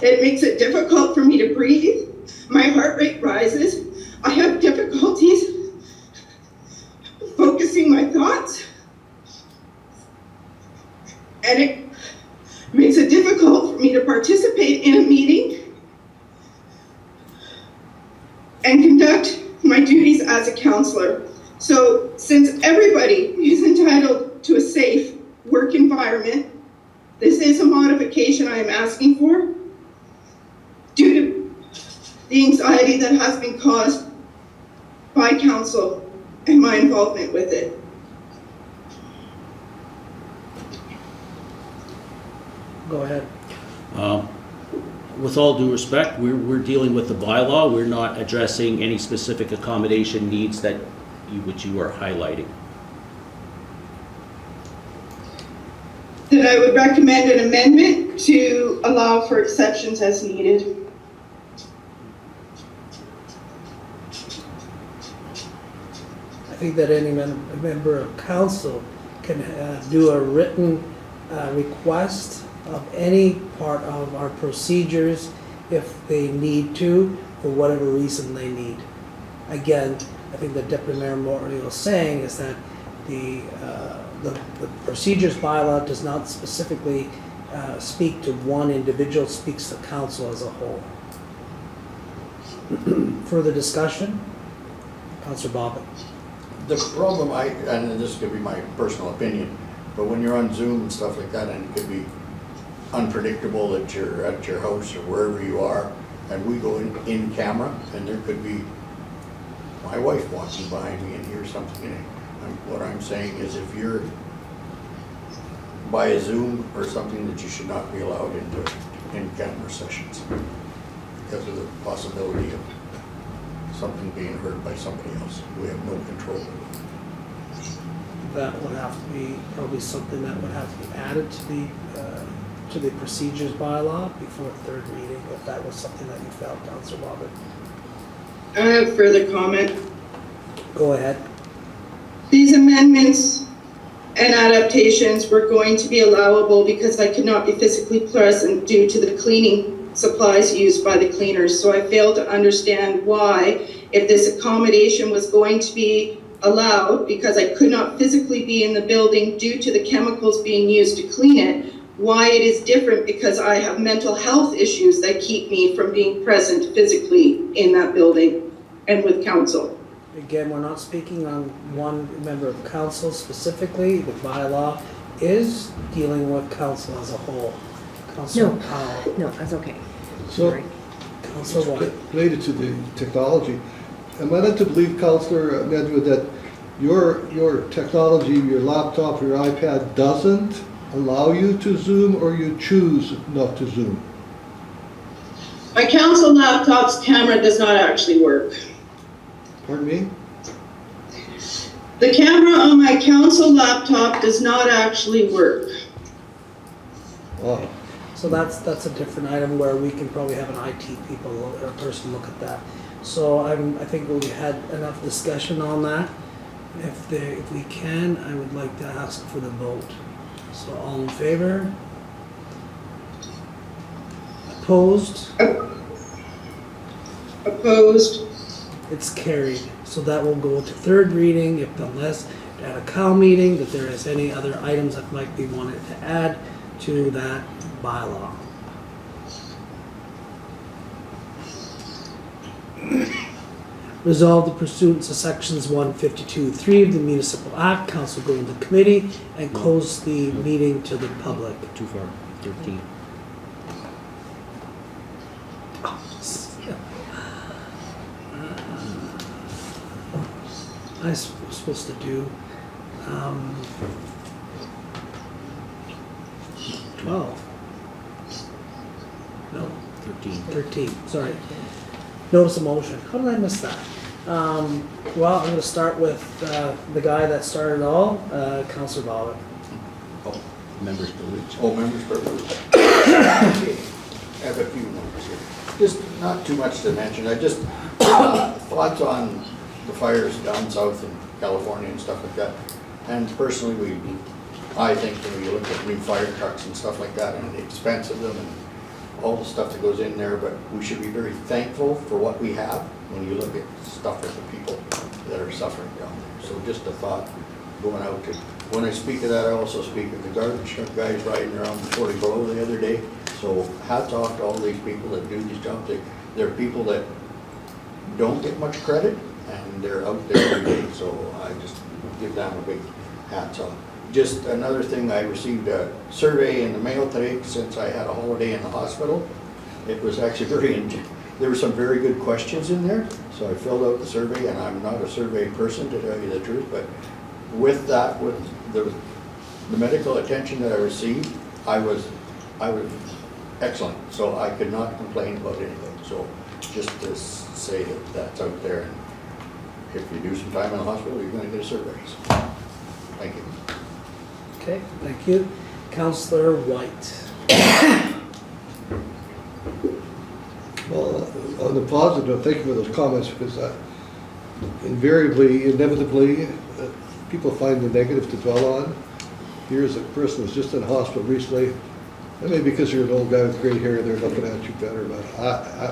It makes it difficult for me to breathe. My heart rate rises. I have difficulties focusing my thoughts. And it makes it difficult for me to participate in a meeting and conduct my duties as a counselor. So since everybody is entitled to a safe work environment, this is a modification I am asking for due to the anxiety that has been caused by council and my involvement with it. Go ahead. With all due respect, we're dealing with the bylaw. We're not addressing any specific accommodation needs which you are highlighting. That I would recommend an amendment to allow for exceptions as needed. I think that any member of council can do a written request of any part of our procedures if they need to, for whatever reason they need. Again, I think that Deputy Mayor Moriaux is saying is that the procedures bylaw does not specifically speak to one individual, speaks to council as a whole. Further discussion? Councillor Bobick. The problem and this could be my personal opinion, but when you're on Zoom and stuff like that, and it could be unpredictable at your house or wherever you are, and we go in camera, and there could be my wife walking behind me and hear something. What I'm saying is, if you're by a Zoom or something, that you should not be allowed into in-camera sessions because of the possibility of something being heard by somebody else. We have no control over it. That would have to be probably something that would have to be added to the procedures bylaw before third reading, if that was something that you felt, Councillor Bobick. I have further comment. Go ahead. These amendments and adaptations were going to be allowable because I could not be physically present due to the cleaning supplies used by the cleaners. So I failed to understand why, if this accommodation was going to be allowed because I could not physically be in the building due to the chemicals being used to clean it, why it is different because I have mental health issues that keep me from being present physically in that building and with council. Again, we're not speaking on one member of council specifically. The bylaw is dealing with council as a whole. Councillor Powell. No, that's okay. So, Sorry. Councillor Whyte. related to the technology, am I led to believe, Councillor Medwid, that your technology, your laptop, your iPad doesn't allow you to Zoom, or you choose not to Zoom? My council laptop's camera does not actually work. Pardon me? The camera on my council laptop does not actually work. Oh, So that's a different item where we can probably have an IT or a person look at that. So I think we had enough discussion on that. If we can, I would like to ask for the vote. So all in favor? Opposed? Opposed? It's carried. So that will go to third reading unless at a COW meeting that there is any other items that might be wanted to add to that bylaw. Resolved that pursuant to sections 152(3) of the Municipal Act, council go into committee and close the meeting to the public. Too far, 13. I was supposed to do 12. No, 13, sorry. Notice of motion. How did I miss that? Well, I'm going to start with the guy that started it all, Councillor Bobick. Oh, members privilege. Oh, members privilege. I have a few notes. Just not too much to mention. I just, thoughts on the fires down south in California and stuff like that. And personally, I think when you look at new fire trucks and stuff like that and the expense of them and all the stuff that goes in there, but we should be very thankful for what we have when you look at stuff with the people that are suffering down there. So just a thought going out to, when I speak of that, I also speak of the garbage truck guys riding around 40 below the other day. So hats off to all these people that do these jobs. They're people that don't get much credit and they're out there every day. So I just give them a big hats off. Just another thing, I received a survey in the mail today since I had a holiday in the hospital. It was actually there were some very good questions in there. So I filled out the survey, and I'm not a survey person to tell you the truth, but with that, with the medical attention that I received, I was excellent. So I could not complain about anything. So just to say that that's out there, and if you do some time in the hospital, you're going to get a survey. So, thank you. Okay, thank you. Councillor Whyte. Well, on the positive, thank you for those comments, because inevitably, people find the negative to dwell on. Here's a person who's just in the hospital recently, and maybe because you're an old guy with gray hair, they're looking at you better, but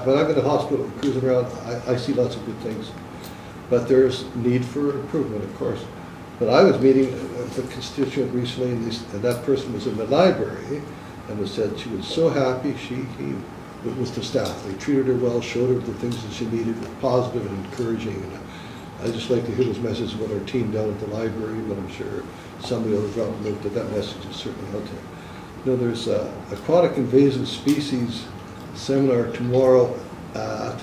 when I'm in the hospital cruising around, I see lots of good things. But there's need for improvement, of course. But I was meeting with a constituent recently, and that person was in the library, and said she was so happy it was the staff. They treated her well, showed her the things that she needed, were positive and encouraging. And I just like to hear those messages about our team down at the library, but I'm sure somebody will drop a note that message is certainly out there. You know, there's aquatic invasive species seminar tomorrow at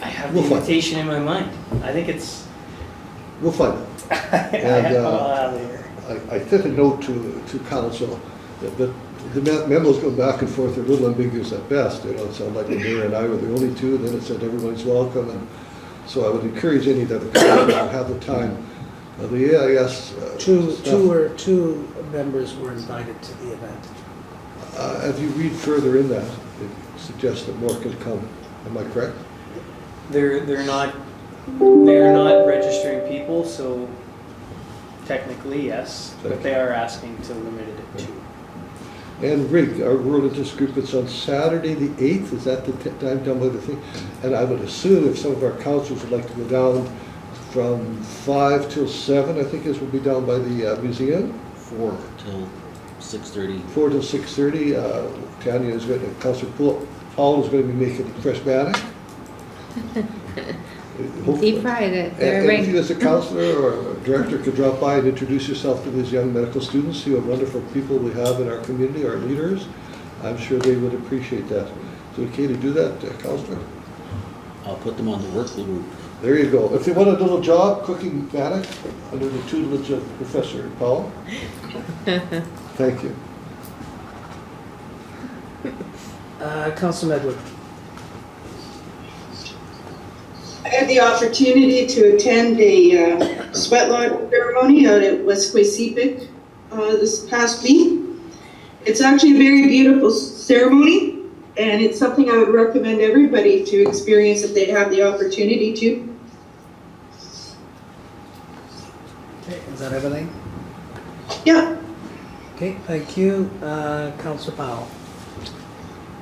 I have We'll the find invitation in my mind. I think it's. we'll find it. I sent a note to council that the memos go back and forth, they're a little ambiguous at best. You know, it sounded like the mayor and I were the only two, then it said everybody's welcome. And so I would encourage any of the council to have the time. The AIS Two members were invited to the event. as you read further in that, it suggests that more can come. Am I correct? They're not registering people, so technically yes, but they are asking to limit it to 2. And Rig, our World Indigenous group, it's on Saturday the 8th, is that the time down by the thing? And I would assume if some of our councils would like to go down from 5 till 7, I think this will be down by the museum. 4 till 6:30. 4 till 6:30, Tanya is going to, Councillor Powell is going to be making fresh bannock. Deep fried it. And if you as a councillor or a director could drop by and introduce yourself to these young medical students, who are wonderful people we have in our community, our leaders, I'm sure they would appreciate that. Is it okay to do that, councillor? I'll put them on the work group. There you go. If they want a little job cooking bannock under the tutelage of Professor Powell, thank you. Councillor Medwid. I had the opportunity to attend a sweat lodge ceremony out at West Quaycepic this past week. It's actually a very beautiful ceremony, and it's something I would recommend everybody to experience if they have the opportunity to. Okay, is that everything? Yeah. Okay, thank you. Councillor Powell.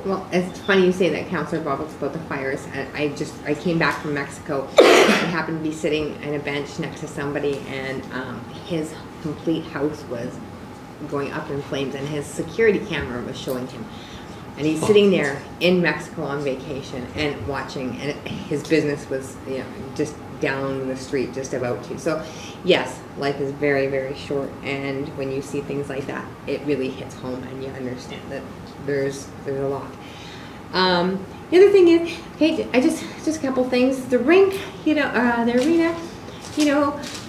Well, it's funny you say that, Councillor Bobick, about the fires. I came back from Mexico. I happened to be sitting on a bench next to somebody, and his complete house was going up in flames, and his security camera was showing him. And he's sitting there in Mexico on vacation and watching, and his business was, just down the street, just about to. So, yes, life is very, very short, and when you see things like that, it really hits home, and you understand that there's a lot. The other thing is, hey, just a couple things. The rink, the arena,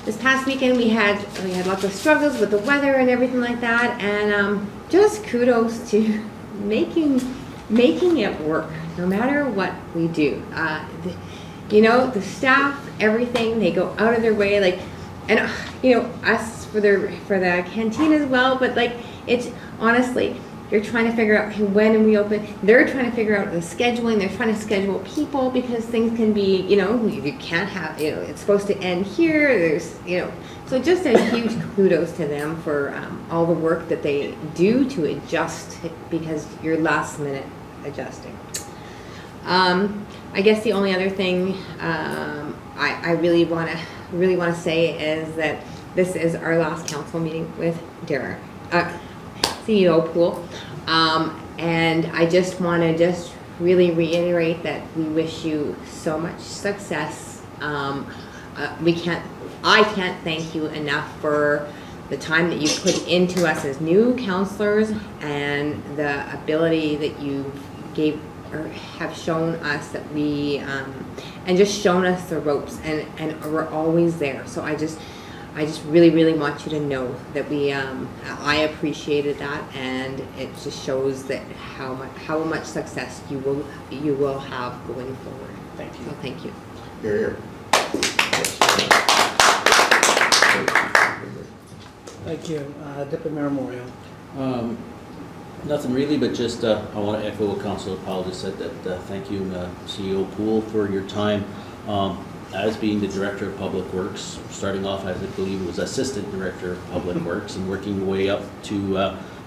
this past weekend we had lots of struggles with the weather and everything like that, and just kudos to making it work, no matter what we do. The staff, everything, they go out of their way, and us for the canteen as well, but it's honestly, you're trying to figure out when we open. They're trying to figure out the scheduling. They're trying to schedule people because things can be, you can't have, it's supposed to end here. There's, so just a huge kudos to them for all the work that they do to adjust because you're last minute adjusting. I guess the only other thing I really want to say is that this is our last council meeting with Darren. CEO Poole, and I just want to really reiterate that we wish you so much success. I can't thank you enough for the time that you put into us as new councillors and the ability that you gave or have shown us that we and just shown us the ropes and we're always there. So I just really, really want you to know that I appreciated that, and it just shows that how much success you will have going forward. Thank you. So thank you. Here, here. Thank you. Deputy Mayor Moriaux. Nothing really, but just I want to echo what Councillor Powell just said, that thank you, CEO Poole, for your time. As being the Director of Public Works, starting off as I believe it was Assistant Director of Public Works and working your way up to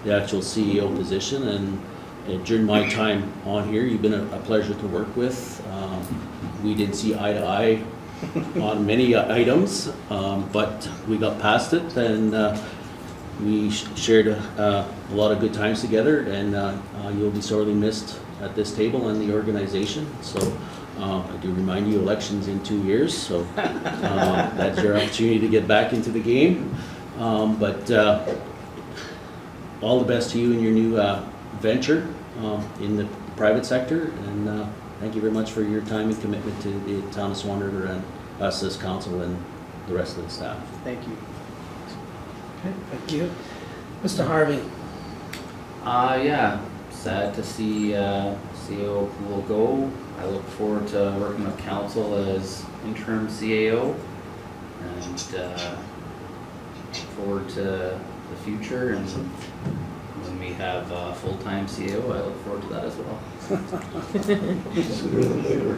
the actual CEO position. And during my time on here, you've been a pleasure to work with. We didn't see eye to eye on many items, but we got past it, and we shared a lot of good times together, and you'll be sorely missed at this table and the organization. So I do remind you, elections in 2 years, so that's your opportunity to get back into the game. But all the best to you in your new venture in the private sector, and thank you very much for your time and commitment to the town of Swan River and us as council and the rest of the staff. Thank you. Okay, thank you. Mr. Harvey. Yeah, sad to see CEO Poole go. I look forward to working with council as interim CAO, and look forward to the future, and when we have a full-time CEO, I look forward to that as well. Sooner than later.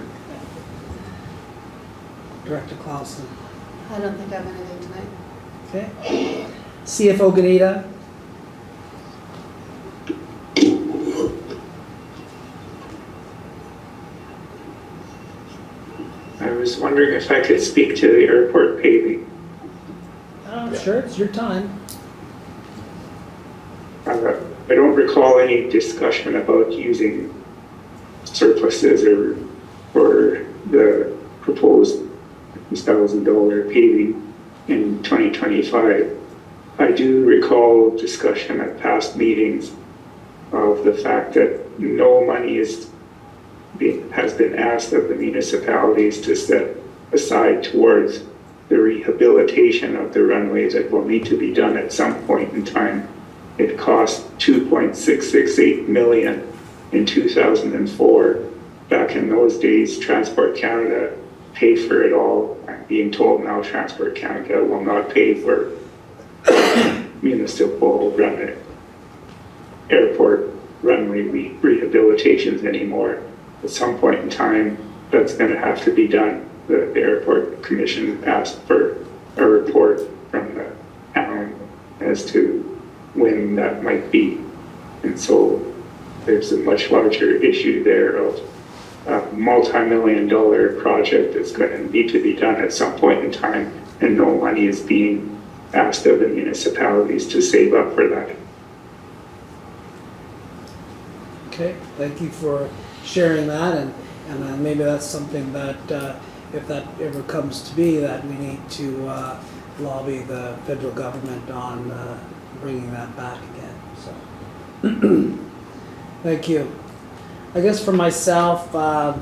Director Clouson. I don't think I have anything tonight. Okay. CFO Gnida. I was wondering if I could speak to the airport paving. Sure, it's your time. I don't recall any discussion about using surpluses for the proposed $1,000 paving in 2025. I do recall discussion at past meetings of the fact that no money has been asked of the municipalities to set aside towards the rehabilitation of the runways that will need to be done at some point in time. It cost $2.668 million in 2004. Back in those days, Transport Canada paid for it all. I'm being told now Transport Canada will not pay for municipal airport runway rehabilitations anymore. At some point in time, that's going to have to be done. The airport commission asked for a report from the town as to when that might be. And so there's a much larger issue there of a multi-million-dollar project that's going to need to be done at some point in time, and no money is being asked of the municipalities to save up for that. Okay, thank you for sharing that, and maybe that's something that if that ever comes to be, that we need to lobby the federal government on bringing that back again. So, thank you. I guess for myself, I'll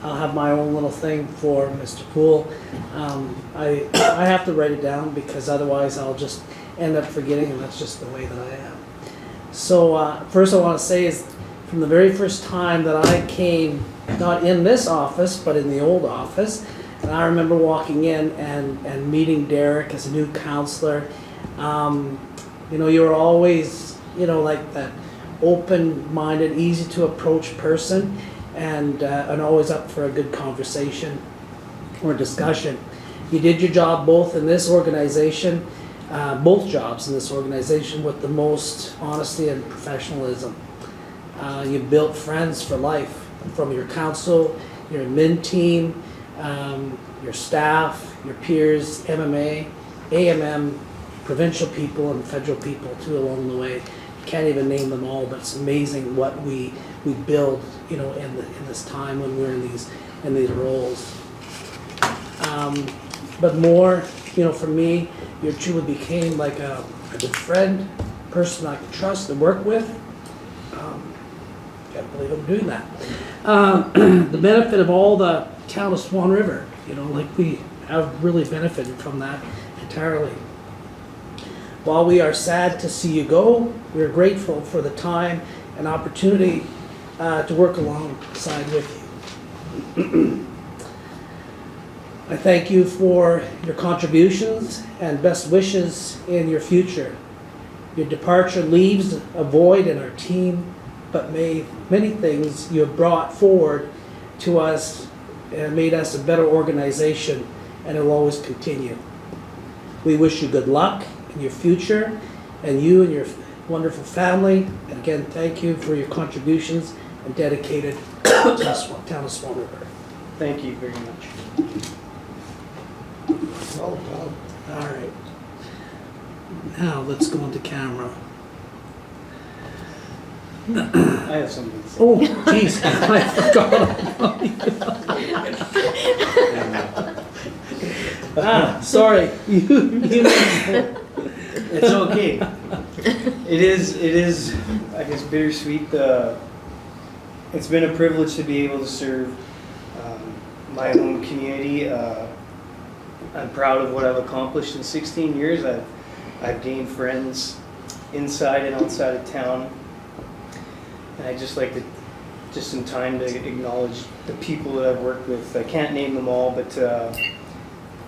have my own little thing for Mr. Poole. I have to write it down because otherwise I'll just end up forgetting, and that's just the way that I am. So first I want to say is from the very first time that I came, not in this office, but in the old office, and I remember walking in and meeting Derek as a new councillor. You know, you're always, you know, like that open-minded, easy-to-approach person, and always up for a good conversation or discussion. You did your job both in this organization, both jobs in this organization, with the most honesty and professionalism. You built friends for life from your council, your admin team, your staff, your peers, MMA, AMM, provincial people and federal people too along the way. Can't even name them all, but it's amazing what we build, you know, in this time when we're in these roles. But more, you know, for me, you truly became like a good friend, person I could trust and work with. Can't believe I'm doing that. The benefit of all the town of Swan River, you know, like we have really benefited from that entirely. While we are sad to see you go, we are grateful for the time and opportunity to work alongside with you. I thank you for your contributions and best wishes in your future. Your departure leaves a void in our team, but many things you have brought forward to us and made us a better organization, and it will always continue. We wish you good luck in your future, and you and your wonderful family. And again, thank you for your contributions and dedicated to the town of Swan River. Thank you very much. Oh, wow. All right. Now let's go into camera. I have something to say. Oh, jeez, I forgot about you. Sorry. It's okay. It is, I guess, bittersweet. It's been a privilege to be able to serve my home community. I'm proud of what I've accomplished in 16 years. I've gained friends inside and outside of town. And I'd just like to, just some time to acknowledge the people that I've worked with. I can't name them all, but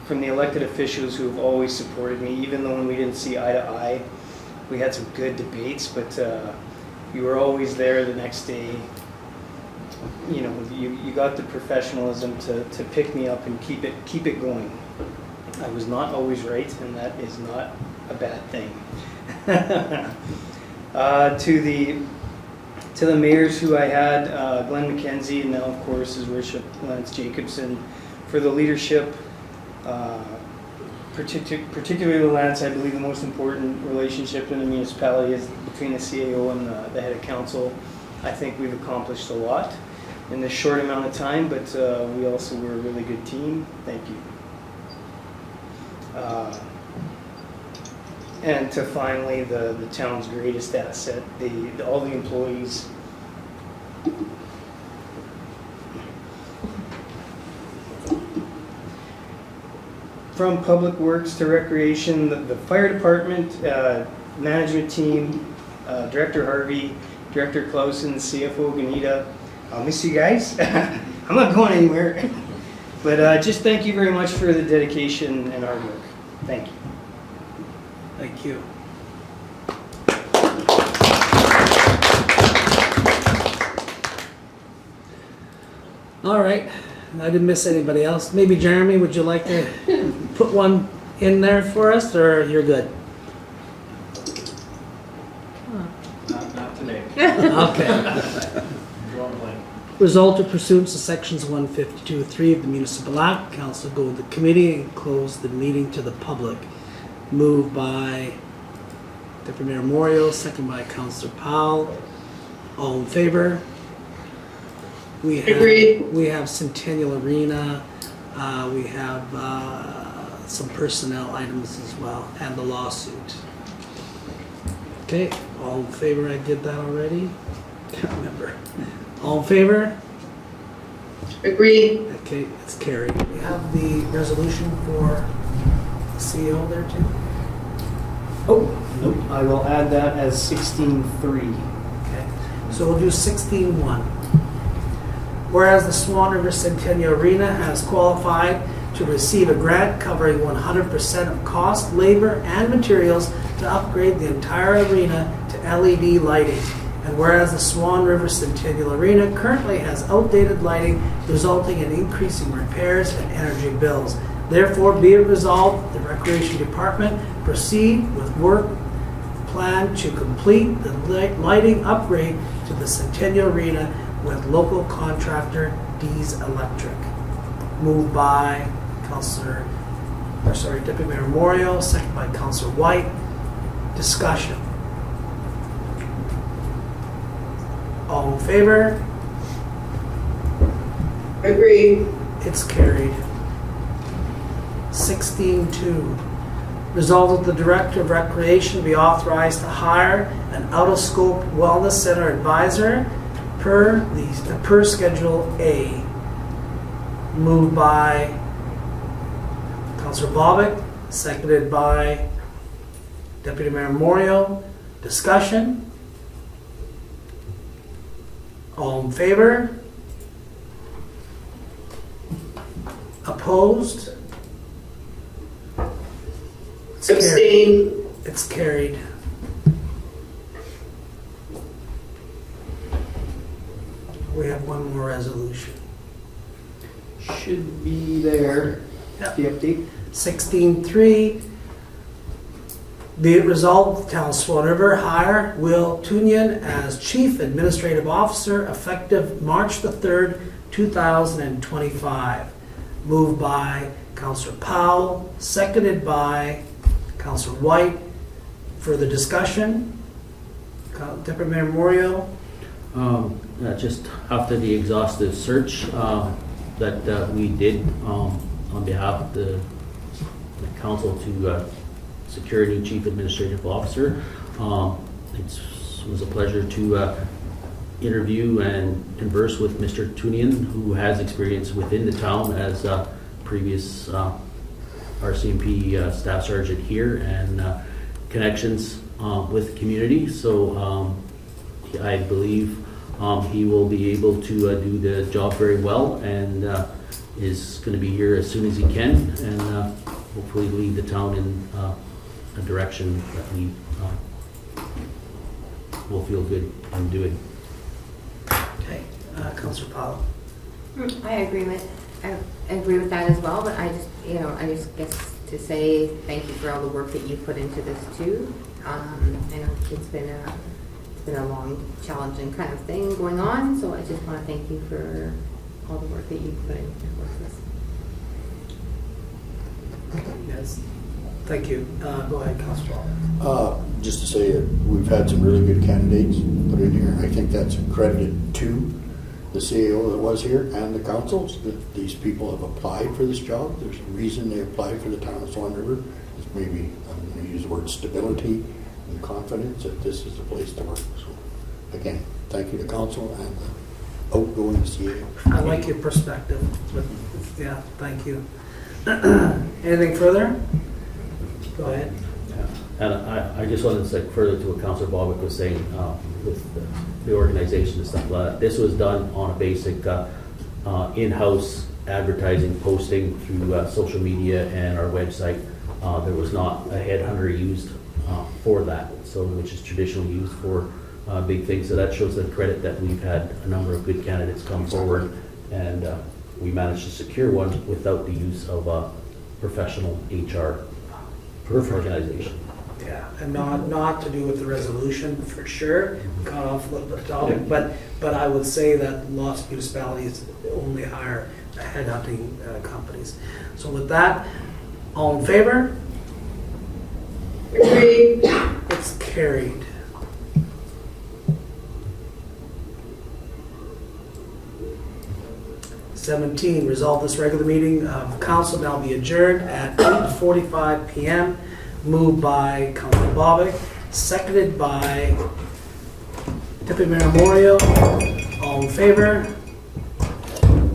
from the elected officials who have always supported me, even though when we didn't see eye to eye, we had some good debates, but you were always there the next day. You know, you got the professionalism to pick me up and keep it going. I was not always right, and that is not a bad thing. To the mayors who I had, Glenn McKenzie, and now of course His Worship Lance Jacobson, for the leadership, particularly Lance. I believe the most important relationship in the municipality is between the CAO and the head of council. I think we've accomplished a lot in this short amount of time, but we also were a really good team. Thank you. And to finally the town's greatest asset, all the employees. From Public Works to Recreation, the fire department, management team, Director Harvey, Director Clouson, CFO Gnida. I'll miss you guys. I'm not going anywhere. But just thank you very much for the dedication and hard work. Thank you. Thank you. All right. I didn't miss anybody else. Maybe Jeremy, would you like to put one in there for us, or you're good? Not today. Okay. Result of pursuant to sections 152(3) of the Municipal Act, council go to the committee and close the meeting to the public. Moved by Deputy Mayor Moriaux, second by Councillor Powell. All in favor? Agreed. We have Centennial Arena. We have some personnel items as well, and the lawsuit. Okay, all in favor? I did that already. Can't remember. All in favor? Agreed. Okay, it's carried. We have the resolution for the CEO there too. Oh, nope. I will add that as 16.3. Okay, so we'll do 16.1. Whereas the Swan River Centennial Arena has qualified to to receive a grant covering 100% of cost, labor, and materials to upgrade the entire arena to LED lighting. And whereas the Swan River Centennial Arena currently has outdated lighting resulting in increasing repairs and energy bills. Therefore, be it resolved, the Recreation Department proceed with work plan to complete the lighting upgrade to the Centennial Arena with local contractor D's Electric. Moved by Deputy Mayor Moriaux, second by Councillor Whyte. Discussion. All in favor? Agreed. It's carried. 16.2. Resolved that the Director of Recreation be authorized to hire an out-of-scope wellness center advisor per Schedule A. Moved by Councillor Bobick, seconded by Deputy Mayor Moriaux. Discussion. All in favor? Opposed? It's carried. Abstain. It's carried. We have one more resolution. Should be there. Yep. The update. 16.3. Be it resolved, the Town of Swan River hire Will Tunyon as Chief Administrative Officer effective March the 3rd, 2025. Moved by Councillor Powell, seconded by Councillor Whyte. Further discussion? Deputy Mayor Moriaux? Just after the exhaustive search that we did on behalf of the council to secure a new chief administrative officer, it was a pleasure to interview and converse with Mr. Tunyon, who has experience within the town as previous RCMP staff sergeant here and connections with the community. So I believe he will be able to do the job very well and is going to be here as soon as he can and hopefully lead the town in a direction that we will feel good in doing. Okay. Councillor Powell? I agree with that as well, but I just guess to say thank you for all the work that you put into this too. I know it's been a long, challenging kind of thing going on, so I just want to thank you for all the work that you put into this. Yes. Thank you. Go ahead, Councillor Powell. Just to say that we've had some really good candidates put in here. I think that's accredited to the CAO that was here and the councils, that these people have applied for this job. There's a reason they applied for the town of Swan River. It's maybe, I'm going to use the word stability and confidence that this is the place to work. So again, thank you to council and the outgoing CAO. I like your perspective, but yeah, thank you. Anything further? Go ahead. And I just wanted to say further to what Councillor Bobick was saying with the organization and stuff like that. This was done on a basic in-house advertising posting through social media and our website. There was not a headhunter used for that, so which is traditionally used for big things. So that shows the credit that we've had a number of good candidates come forward, and we managed to secure one without the use of a professional HR organization. Yeah, and not to do with the resolution for sure, cut off a little bit of topic, but I would say that lots of municipalities only hire headhunting companies. So with that, all in favor? Agreed. It's carried. (17) Resolve this regular meeting of council now be adjourned at 8:45 p.m. Moved by Councillor Bobick, seconded by Deputy Mayor Moriaux. All in favor?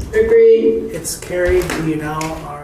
Agreed. It's carried. We now are